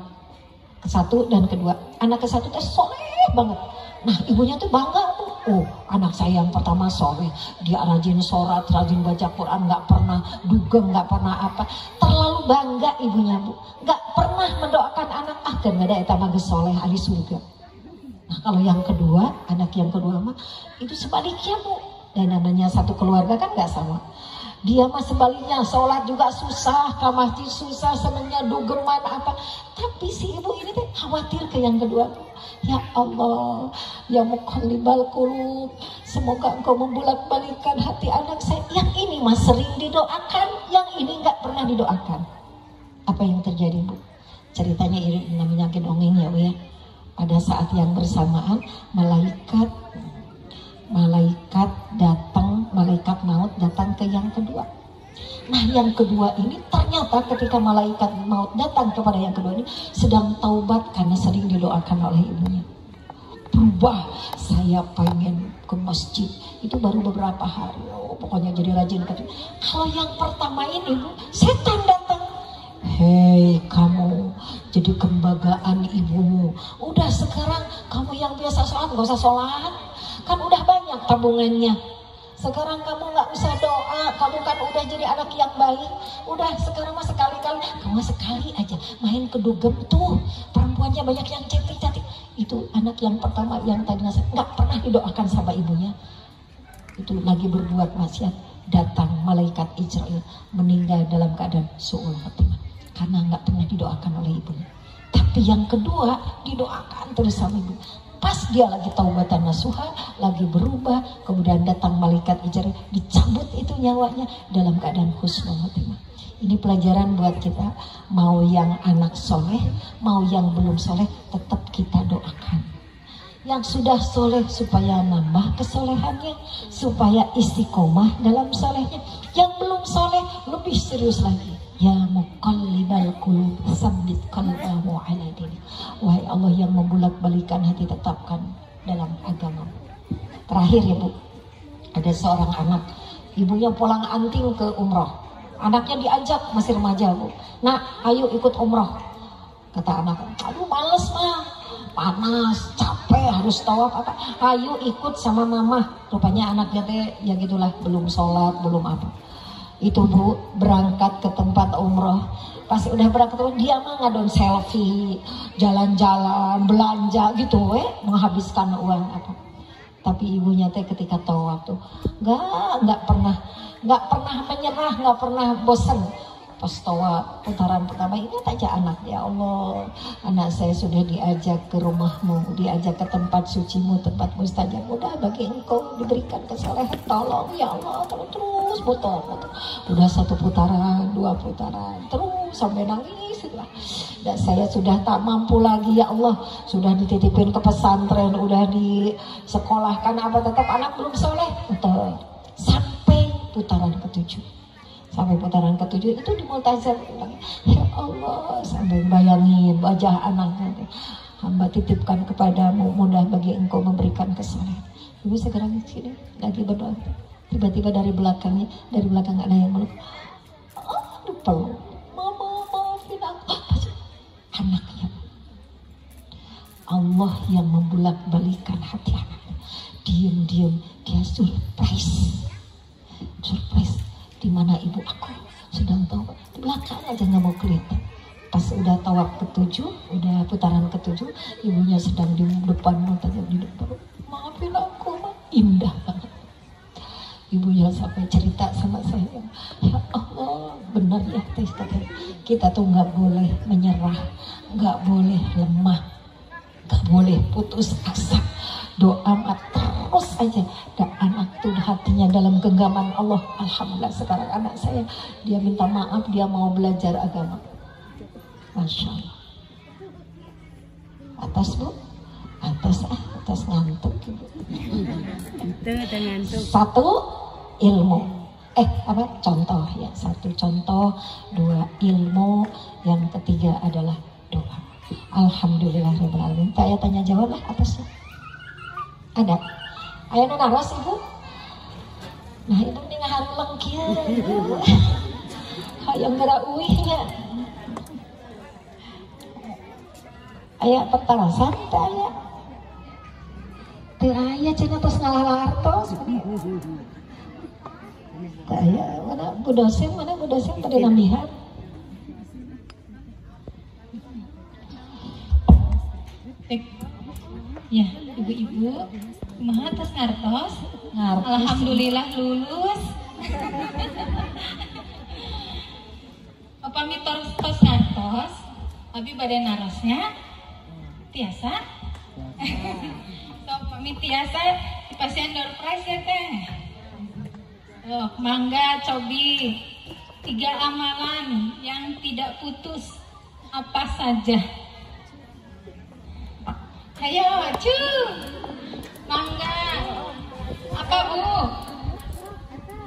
ke-1 dan kedua. Anak ke-1 tuh soleh banget. Nah ibunya tuh bangga tuh, oh anak saya yang pertama soleh, dia rajin sholat, rajin baca Quran, nggak pernah dugem, nggak pernah apa. Terlalu bangga ibunya Bu, nggak pernah mendoakan anak, kan nggak ada etama soleh ahli surga. Nah kalau yang kedua, anak yang kedua mah itu sebaliknya Bu. Dan namanya satu keluarga kan nggak sama. Dia mah sebaliknya, sholat juga susah, ke masjid susah, senengnya dugeman apa. Tapi si ibu ini tuh khawatir ke yang kedua. Ya Allah, ya muqallibal qulub, semoga engkau membulak-balikan hati anak saya. Yang ini mah sering didoakan, yang ini nggak pernah didoakan. Apa yang terjadi Bu? Ceritanya ini namanya dongeng ya Bu ya. Pada saat yang bersamaan, malaikat datang, malaikat maut datang ke yang kedua. Nah yang kedua ini ternyata ketika malaikat maut datang kepada yang kedua ini sedang taubat karena sering didoakan oleh ibunya. Berubah, saya pengen ke masjid, itu baru beberapa hari, pokoknya jadi rajin. Kalau yang pertama ini Bu, setan datang. Hei kamu, jadi kebanggaan ibumu. Udah sekarang kamu yang biasa sholat gak usah sholat, kan udah banyak tabungannya. Sekarang kamu gak usah doa, kamu kan udah jadi anak yang baik. Udah sekarang mah sekali-kali, kamu sekali aja main ke dugem tuh, perempuannya banyak yang cantik-cantik. Itu anak yang pertama yang tadinya gak pernah didoakan sama ibunya, itu lagi berbuat maksiat, datang malaikat Israel, meninggal dalam keadaan su'ul khatimah karena nggak pernah didoakan oleh ibunya. Tapi yang kedua didoakan terus sama ibu. Pas dia lagi taubatan nasuha, lagi berubah, kemudian datang malaikat Israel, dicabut itu nyawanya dalam keadaan husnul khatimah. Ini pelajaran buat kita, mau yang anak soleh, mau yang belum soleh, tetap kita doakan. Yang sudah soleh supaya nambah kesolehannya, supaya istiqomah dalam solehnya. Yang belum soleh lebih serius lagi. Ya muqallibal qulub, tsabbit qalbahu ala dinik. Wahai Allah yang membulak-balikan hati, tetapkan dalam agama. Terakhir ya Bu, ada seorang anak, ibunya pulang anting ke umroh. Anaknya diajak, masih remaja Bu. Nah, ayo ikut umroh. Kata anak, aduh males mah, panas, capek, harus tawaf apa. Ayo ikut sama mama. Rupanya anaknya teh ya gitulah, belum sholat, belum apa. Itu Bu, berangkat ke tempat umroh. Pas udah berangkat dia mah ngadon selfie, jalan-jalan, belanja gitu menghabiskan uang apa. Tapi ibunya teh ketika tawaf tuh nggak pernah menyerah, nggak pernah bosan. Pas tawaf putaran pertama ini aja anak, ya Allah, anak saya sudah diajak ke rumahmu, diajak ke tempat sucimu, tempat mustajab. Udah bagi engkau diberikan kesolehan, tolong ya Allah, terus muter. Udah 1 putaran, 2 putaran, terus sampai nangis. Dan saya sudah tak mampu lagi ya Allah, sudah dititipin ke pesantren, udah disekolahkan apa, tetap anak belum soleh. Betul. Sampai putaran ke-7. Sampai putaran ke-7 itu di multazam, ya Allah, sampai bayangin wajah anaknya, hamba titipkan kepadamu, mudah bagi engkau memberikan kesolehan. Ibu segera sini lagi berdoa, tiba-tiba dari belakang ada yang meluk, aduh peluk, mama maafin aku. Anaknya, Allah yang membulak-balikan hati anaknya, diam-diam dia surprise. Di mana ibu aku sedang tawaf, di belakang aja nggak mau kelihatan. Pas udah tawaf ke-7, udah putaran ke-7, ibunya sedang di depan, di depan. Maafin aku, indah banget. Ibunya sampai cerita sama saya, ya Allah, benar ya tes katanya, kita tuh nggak boleh menyerah, nggak boleh lemah, nggak boleh putus asa. Doa terus aja. Dan anak tuh hatinya dalam genggaman Allah. Alhamdulillah sekarang anak saya, dia minta maaf, dia mau belajar agama. Masya Allah. Atas Bu, atas ngantuk Ibu. Satu ilmu. Contoh ya, satu satu contoh, dua ilmu, yang ketiga adalah doa. Alhamdulillahirabbil alamin. Saya tanya jawab lah atasnya. Ada. Aya nu naros Ibu? Nah itu nih ngaharulang kieu. Hayang geura uihnya. Aya petarosan teh aya. Teu aya cenah tos ngalalartos. Teu aya mana bu dosen tadi namihan. Ya, ibu-ibu, kumaha tos ngartos? Alhamdulillah lulus. Upami tos ngartos, abi bade narosnya tiasa. So, upami tiasa dipasieun door prize ya teh. Oh, mangga cobi 3 amalan yang tidak putus apa saja. Ayo, cu, mangga. Apa bu?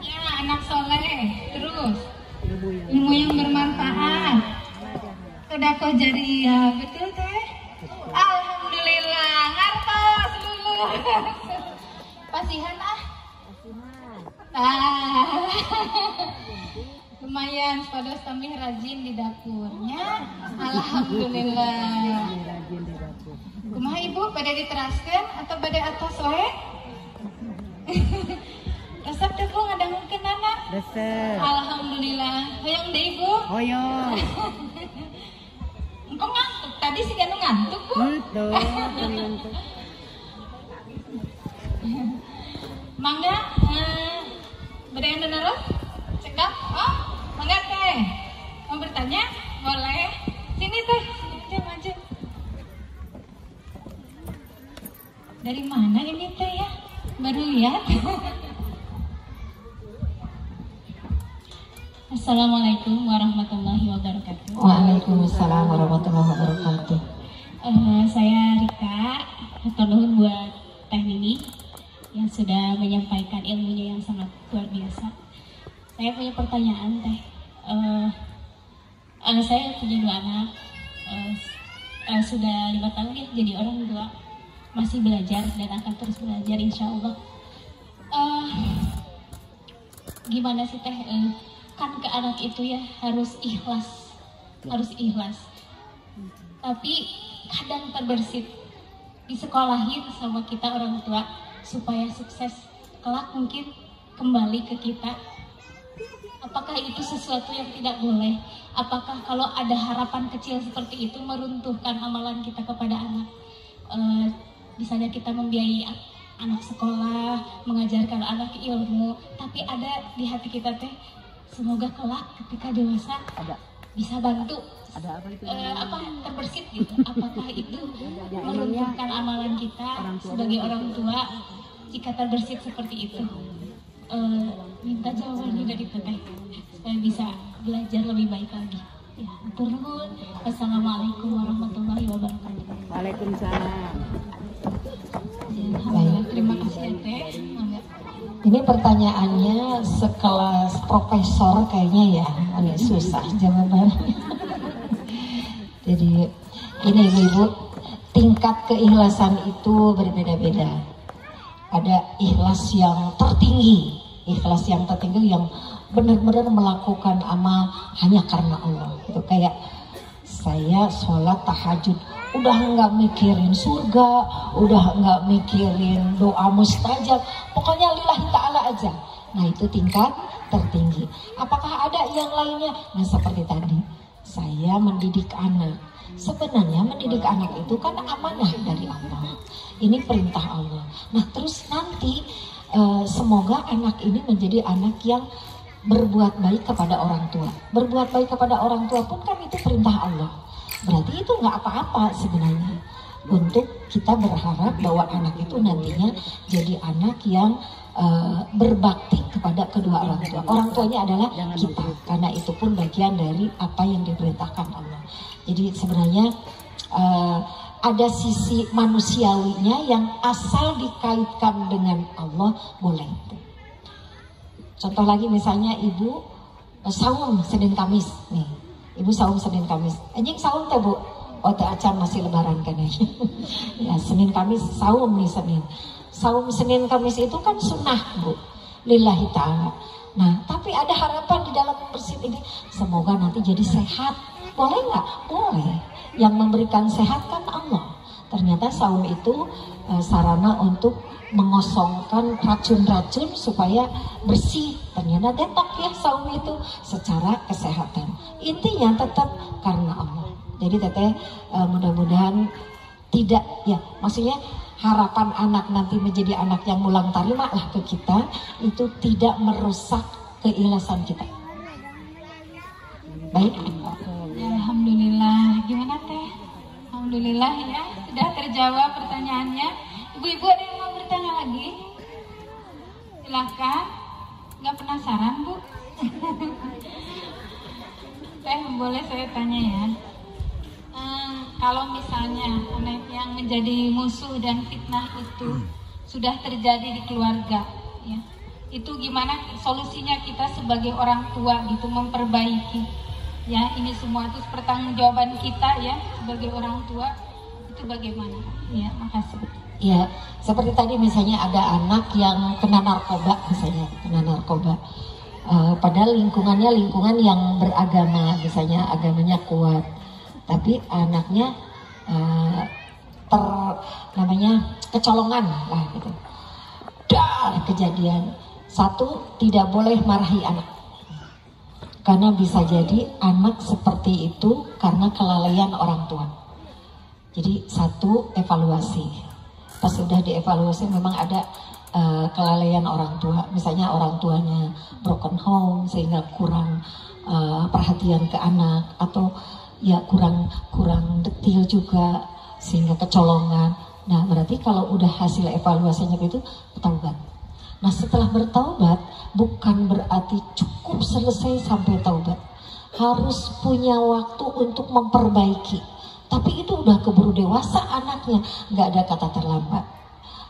Ya, anak soleh. Terus, ilmu yang bermanfaat. Sedekah jariah, betul teh? Alhamdulillah, ngartos lulus. Pasihan ah. Lumayan, pada kami rajin di dapurnya. Alhamdulillah. Kumaha ibu, pada diteraskan atau pada atas wae? Resep teh bu ngadangukeun anak. Resep. Alhamdulillah. Hoyong deui ibu. Hoyong. Engkau ngantuk. Tadi sih kan ngantuk bu. Betul. Ngantuk. Mangga, beda yang naruh? Cekap? Oh, mangga teh. Mau bertanya? Boleh. Sini teh, sini aja maju. Dari mana ini teh ya? Baru lihat. Assalamualaikum warahmatullahi wabarakatuh. Waalaikumsalam warahmatullahi wabarakatuh. Saya Rika, hatur nuhun buat Teh Nini yang sudah menyampaikan ilmunya yang sangat luar biasa. Saya punya pertanyaan Teh. Saya punya 2 anak, sudah 5 tahun ya jadi orang tua, masih belajar dan akan terus belajar insya Allah. Gimana sih Teh? Kan ke anak itu ya harus ikhlas, tapi kadang terbersit disekolahin sama kita orang tua supaya sukses kelak mungkin kembali ke kita. Apakah itu sesuatu yang tidak boleh? Apakah kalau ada harapan kecil seperti itu meruntuhkan amalan kita kepada anak? Misalnya kita membiayai anak sekolah, mengajarkan anak ilmu, tapi ada di hati kita teh semoga kelak ketika dewasa bisa bantu. Ada apa itu? Terbersit gitu. Apakah itu meruntuhkan amalan kita sebagai orang tua jika terbersit seperti itu? Minta jawabannya dari Teteh supaya bisa belajar lebih baik lagi. Ya, turun. Assalamualaikum warahmatullahi wabarakatuh. Waalaikumsalam. Alhamdulillah, terima kasih ya Teh. Ini pertanyaannya sekelas profesor kayaknya ya, agak susah jawabannya. Jadi ini ibu-ibu, tingkat keikhlasan itu berbeda-beda. Ada ikhlas yang tertinggi yang benar-benar melakukan amal hanya karena Allah. Itu kayak saya sholat tahajud, udah nggak mikirin surga, udah nggak mikirin doa mustajab, pokoknya lillahi ta'ala aja. Nah itu tingkat tertinggi. Apakah ada yang lainnya? Nah seperti tadi, saya mendidik anak. Sebenarnya mendidik anak itu kan amanah dari Allah. Ini perintah Allah. Nah terus nanti semoga anak ini menjadi anak yang berbuat baik kepada orang tua. Berbuat baik kepada orang tua pun kan itu perintah Allah. Berarti itu nggak apa-apa sebenarnya. Untuk kita berharap bahwa anak itu nantinya jadi anak yang berbakti kepada kedua orang tua. Orang tuanya adalah kita, karena itu pun bagian dari apa yang diperintahkan Allah. Jadi sebenarnya ada sisi manusiawinya yang asal dikaitkan dengan Allah boleh. Contoh lagi misalnya ibu saum Senin Kamis nih. Ibu saum Senin Kamis. Anjing saum teh Bu. Oh teh acan masih lebaran kan ya. Ya Senin Kamis saum nih Senin. Saum Senin Kamis itu kan sunnah Bu. Lillahi ta'ala. Nah tapi ada harapan di dalam membersih ini. Semoga nanti jadi sehat. Boleh nggak? Boleh. Yang memberikan sehat kan Allah. Ternyata saum itu sarana untuk mengosongkan racun-racun supaya bersih. Ternyata detox ya saum itu secara kesehatan. Intinya tetap karena Allah. Jadi teteh mudah-mudahan tidak ya, maksudnya harapan anak nanti menjadi anak yang mulang tarima lah ke kita itu tidak merusak keikhlasan kita. Baik. Ya, alhamdulillah. Gimana teh? Alhamdulillah ya sudah terjawab pertanyaannya. Ibu-ibu ada yang mau bertanya lagi? Silakan. Nggak penasaran Bu? Teh boleh saya tanya ya. Kalau misalnya anak yang menjadi musuh dan fitnah itu sudah terjadi di keluarga, ya, itu gimana solusinya kita sebagai orang tua gitu memperbaiki? Ya ini semua itu pertanggungjawaban kita ya sebagai orang tua itu bagaimana? Ya makasih. Ya seperti tadi misalnya ada anak yang kena narkoba misalnya kena narkoba. Padahal lingkungannya lingkungan yang beragama misalnya agamanya kuat. Tapi anaknya kecolongan lah gitu. Dar kejadian. Satu, tidak boleh marahi anak. Karena bisa jadi anak seperti itu karena kelalaian orang tua. Jadi satu, evaluasi. Pas sudah dievaluasi memang ada kelalaian orang tua. Misalnya orang tuanya broken home sehingga kurang perhatian ke anak atau ya kurang detil juga sehingga kecolongan. Nah berarti kalau udah hasil evaluasinya itu bertaubat. Nah setelah bertaubat bukan berarti cukup selesai sampai taubat, harus punya waktu untuk memperbaiki. Tapi itu udah keburu dewasa anaknya, nggak ada kata terlambat.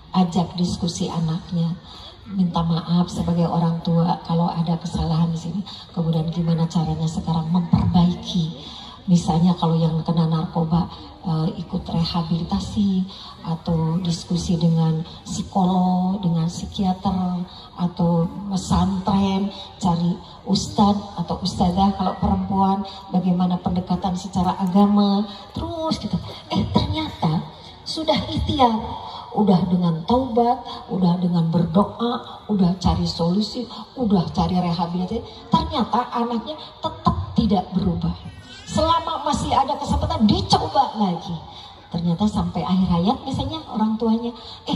Ajak diskusi anaknya, minta maaf sebagai orang tua kalau ada kesalahan di sini. Kemudian gimana caranya sekarang memperbaiki. Misalnya kalau yang kena narkoba ikut rehabilitasi atau diskusi dengan psikolog, dengan psikiater atau pesantren, cari ustadz atau ustadzah kalau perempuan, bagaimana pendekatan secara agama, terus gitu. Ternyata sudah ikhtiar, udah dengan taubat, udah dengan berdoa, udah cari solusi, udah cari rehabilitasi, ternyata anaknya tetap tidak berubah. Selama masih ada kesempatan dicoba lagi. Ternyata sampai akhir hayat misalnya orang tuanya,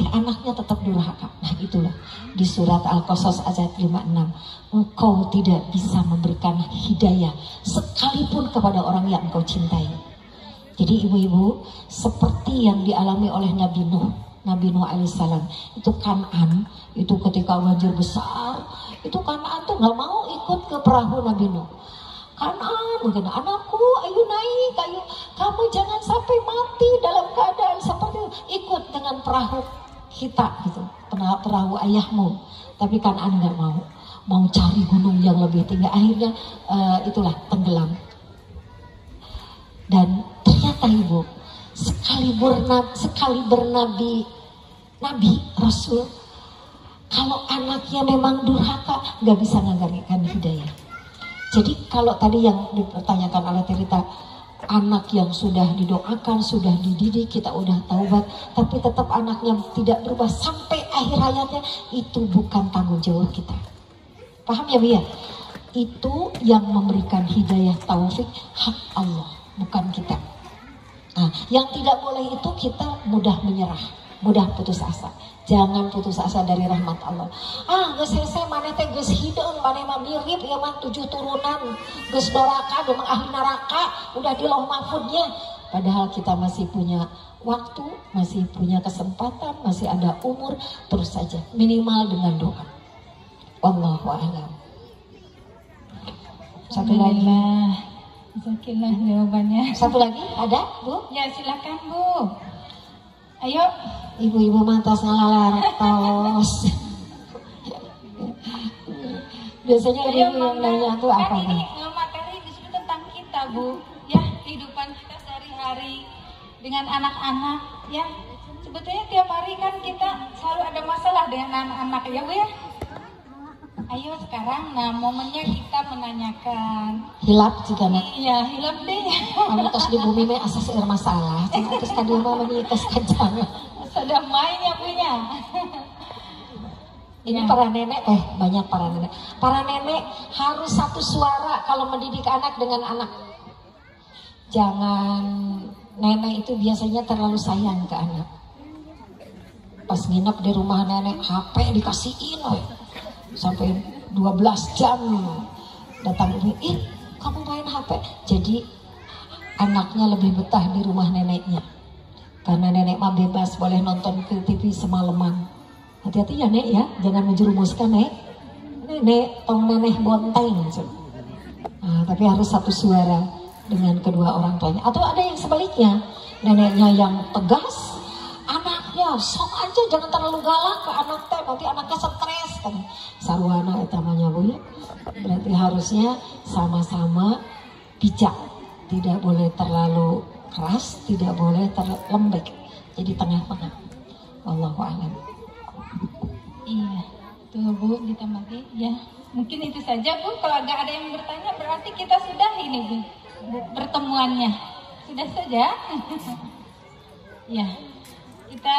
anaknya tetap durhaka. Nah itulah di surat Al-Qasas ayat 56. Engkau tidak bisa memberikan hidayah sekalipun kepada orang yang engkau cintai. Jadi ibu-ibu seperti yang dialami oleh Nabi Nuh alaihissalam. Itu Kan'an, itu ketika banjir besar, itu Kan'an tuh gak mau ikut ke perahu Nabi Nuh. Kan'an, mungkin anakku, ayo naik, ayo kamu jangan sampai mati dalam keadaan seperti itu. Ikut dengan perahu kita gitu, perahu ayahmu. Tapi Kan'an nggak mau cari gunung yang lebih tinggi. Akhirnya itulah tenggelam. Dan ternyata ibu, sekali bernabi Rasul, kalau anaknya memang durhaka nggak bisa ngagarikan hidayah. Jadi kalau tadi yang dipertanyakan oleh Terita, anak yang sudah didoakan, sudah dididik, kita udah taubat, tapi tetap anaknya tidak berubah sampai akhir hayatnya, itu bukan tanggung jawab kita. Paham ya Bu ya? Itu yang memberikan hidayah taufik hak Allah, bukan kita. Nah, yang tidak boleh itu kita mudah menyerah, mudah putus asa. Jangan putus asa dari rahmat Allah. Geus hese maneh teh geus hideung, maneh mah mirip ya mah 7 turunan, geus doraka, geus ahli neraka, udah di lauh mahfudnya. Padahal kita masih punya waktu, masih punya kesempatan, masih ada umur, terus saja minimal dengan doa. Wallahu a'lam. Satu lagi. Jazakallah jawabannya. Satu lagi ada Bu? Ya silakan Bu. Ayo. Ibu-ibu mantas ngalalar tos. Biasanya Saya ibu yang nanya tuh kan apa ini nih? materi justru tentang kita, Bu. Ya, kehidupan kita sehari-hari dengan anak-anak, ya. Sebetulnya tiap hari kan kita selalu ada masalah dengan anak-anak, ya, Bu ya. Ayo sekarang, nah momennya kita menanyakan. Hilap juga nak. Iya, hilap deh. Anu tos di bumi mah asas air masalah. Terus tadi mah menikah kacang. Sudah main ya punya. Ini Ya. para nenek banyak para nenek. Para nenek harus satu suara kalau mendidik anak dengan anak. Jangan nenek itu biasanya terlalu sayang ke anak. Pas nginep di rumah nenek HP dikasihin sampai 12 jam datang ibu, kamu main HP. Jadi anaknya lebih betah di rumah neneknya. Karena nenek mah bebas boleh nonton ke TV semalaman. Hati-hati ya nek ya, jangan menjerumuskan nek. Nenek, tong nenek bonteng. Nah, tapi harus satu suara dengan kedua orang tuanya. Atau ada yang sebaliknya, neneknya yang tegas, anaknya sok aja jangan terlalu galak ke anak teh, nanti anaknya stres kan. Sarwana etamanya Bu ya. Berarti harusnya sama-sama bijak, tidak boleh terlalu keras, tidak boleh terlalu lembek. Jadi tengah-tengah. Wallahu a'lam. Iya, tuh Bu ditambahin. Ya, mungkin itu saja Bu. Kalau nggak ada yang bertanya, berarti kita sudah ini Bu, pertemuannya. Sudah saja. Ya, kita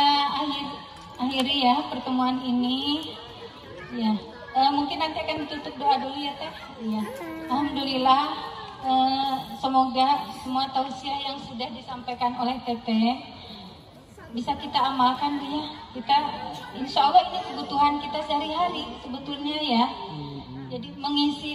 akhiri ya pertemuan ini. Ya, mungkin nanti akan ditutup doa dulu ya Teh. Iya. Alhamdulillah. Semoga semua tausiah yang sudah disampaikan oleh Teteh bisa kita amalkan Bu ya. Kita insya Allah ini kebutuhan kita sehari-hari sebetulnya ya. Jadi mengisi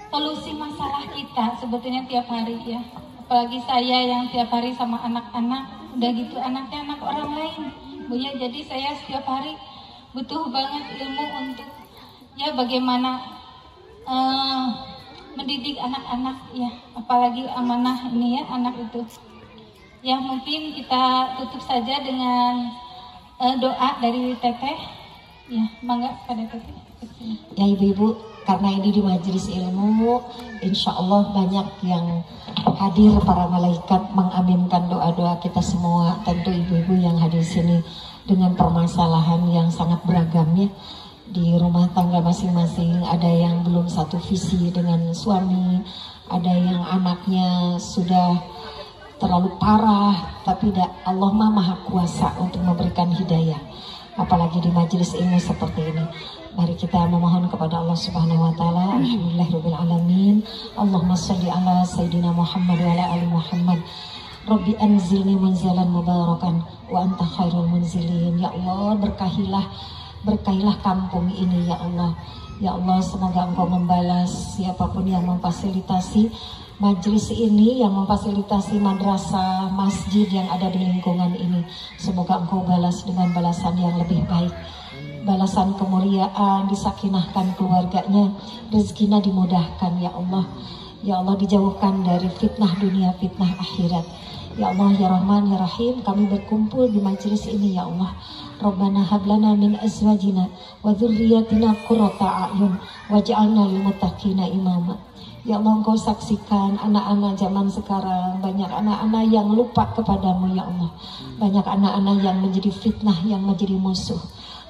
solusi masalah kita sebetulnya tiap hari ya. Apalagi saya yang tiap hari sama anak-anak, udah gitu anaknya anak orang lain Bu ya. Jadi saya setiap hari butuh banget ilmu untuk ya bagaimana mendidik anak-anak ya. Apalagi amanah ini ya anak itu. Ya mungkin kita tutup saja dengan doa dari Teteh. Ya, mangga pada Teteh. Ya ibu-ibu, karena ini di majelis ilmu, insya Allah banyak yang hadir, para malaikat mengaminkan doa-doa kita semua. Tentu ibu-ibu yang hadir sini dengan permasalahan yang sangat beragam ya. Di rumah tangga masing-masing ada yang belum satu visi dengan suami, ada yang anaknya sudah terlalu parah, tapi Allah Maha Kuasa untuk memberikan hidayah. Apalagi di majelis ilmu seperti ini. Mari kita memohon kepada Allah Subhanahu wa taala. Alhamdulillahirabbil alamin. Allahumma shalli ala sayidina Muhammad wa ala ali Muhammad. Rabbi anzilni munzalan mubarakan wa anta khairul munzilin. Ya Allah, berkahilah kampung ini ya Allah. Ya Allah, semoga Engkau membalas siapapun yang memfasilitasi majelis ini, yang memfasilitasi madrasah, masjid yang ada di lingkungan ini. Semoga Engkau balas dengan balasan yang lebih baik, balasan kemuliaan, disakinahkan keluarganya, rezekinya dimudahkan ya Allah. Ya Allah, dijauhkan dari fitnah dunia, fitnah akhirat. Ya Allah, ya Rahman, ya Rahim, kami berkumpul di majelis ini ya Allah. Rabbana hablana min azwajina wa dzurriyyatina qurrata a'yun waj'alna lil muttaqina imama. Ya Allah, Engkau saksikan anak-anak zaman sekarang, banyak anak-anak yang lupa kepadamu ya Allah. Banyak anak-anak yang menjadi fitnah, yang menjadi musuh.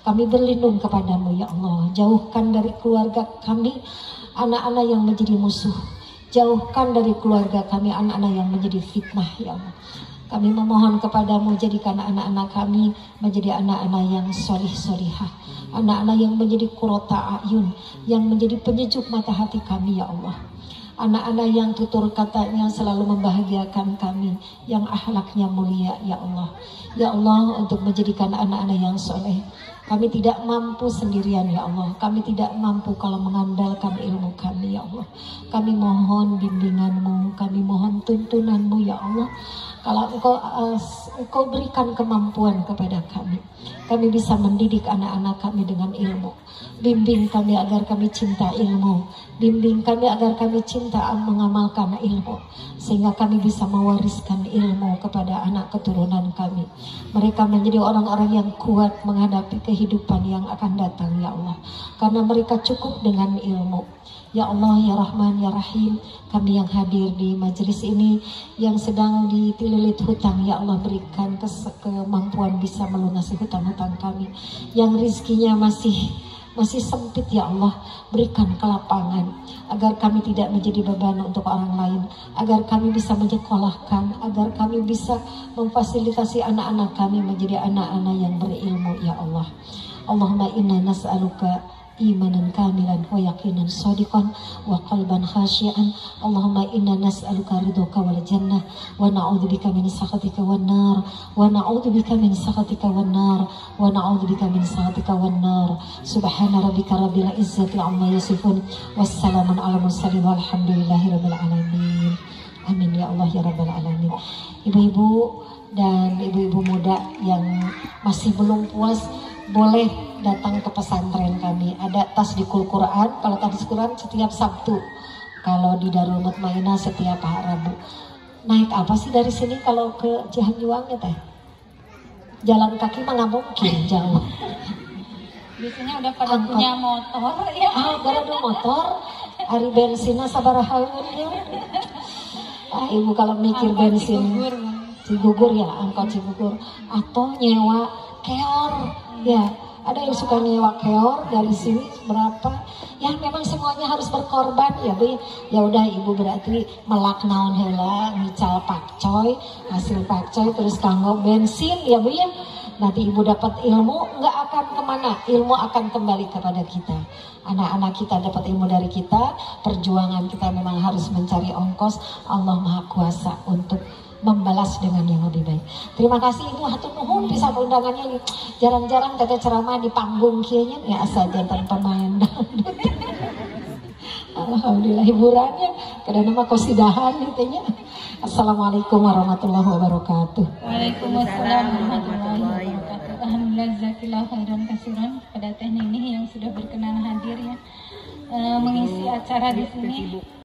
Kami berlindung kepadamu ya Allah. Jauhkan dari keluarga kami anak-anak yang menjadi musuh. Jauhkan dari keluarga kami anak-anak yang menjadi fitnah ya Allah. Kami memohon kepadamu, jadikan anak-anak kami menjadi anak-anak yang solih-solihah, anak-anak yang menjadi qurrata a'yun, yang menjadi penyejuk mata hati kami ya Allah. Anak-anak yang tutur katanya selalu membahagiakan kami, yang akhlaknya mulia ya Allah. Ya Allah, untuk menjadikan anak-anak yang soleh. Kami tidak mampu sendirian ya Allah. Kami tidak mampu kalau mengandalkan ilmu kami ya Allah. Kami mohon bimbinganmu, kami mohon tuntunanmu ya Allah. Kalau engkau berikan kemampuan kepada kami bisa mendidik anak-anak kami dengan ilmu. Bimbing kami agar kami cinta ilmu, Bimbing kami agar kami cinta mengamalkan ilmu, sehingga kami bisa mewariskan ilmu kepada anak keturunan kami. Mereka menjadi orang-orang yang kuat menghadapi kehidupan yang akan datang, ya Allah, karena mereka cukup dengan ilmu. Ya Allah, ya Rahman, ya Rahim, kami yang hadir di majelis ini yang sedang ditililit hutang, ya Allah, berikan kemampuan bisa melunasi hutang-hutang kami. Yang rizkinya masih sempit, ya Allah, berikan kelapangan agar kami tidak menjadi beban untuk orang lain, agar kami bisa menyekolahkan, agar kami bisa memfasilitasi anak-anak kami menjadi anak-anak yang berilmu, ya Allah. Allahumma inna nas'aluka imanan kamilan wa yaqinan shadiqan wa qalban khashian. Allahumma inna nas'aluka ridhoka wal jannah wa na'udzubika min sakhatika wan nar wa na'udzubika min sakhatika wan nar wa na'udzubika min sakhatika wan nar. Subhana rabbika rabbil izzati amma yasifun wassalamun ala mursalin walhamdulillahi rabbil alamin. Amin ya Allah ya rabbal alamin. Ibu-ibu dan ibu-ibu muda yang masih belum puas boleh datang ke pesantren kami. Ada tasdikul Quran. Kalau tasdikul Quran setiap Sabtu. Kalau di Darul Mutmainah setiap Rabu. Naik apa sih dari sini kalau ke Cihanjuang ya teh? Jalan kaki mah nggak mungkin jauh. Biasanya udah pada punya motor ya. Gara ada motor. Hari bensinnya sabaraha ya. Ibu kalau mikir Angkot bensin Cigugur ya, angkot Cigugur atau nyewa keor ya. Ada yang suka nyewa keor dari sini berapa? Ya memang semuanya harus berkorban ya Bu. Ya udah ibu berarti melak naon heula, ngical pakcoy, hasil pakcoy terus kanggo bensin ya Bu ya. Nanti ibu dapat ilmu nggak akan kemana, ilmu akan kembali kepada kita. Anak-anak kita dapat ilmu dari kita, perjuangan kita memang harus mencari ongkos. Allah Maha Kuasa untuk membalas dengan yang lebih baik. Terima kasih Ibu, hatur nuhun bisa undangannya. Jarang-jarang teteh ceramah di panggung kieunya ya asal jantan pemain dangdut. Alhamdulillah hiburannya kadang nama kosidahan gitu nya. Assalamualaikum warahmatullahi wabarakatuh. Waalaikumsalam warahmatullahi wabarakatuh. Alhamdulillah jazakallahu khairan kasiran pada Teh Ninih yang sudah berkenan hadir ya mengisi acara di sini.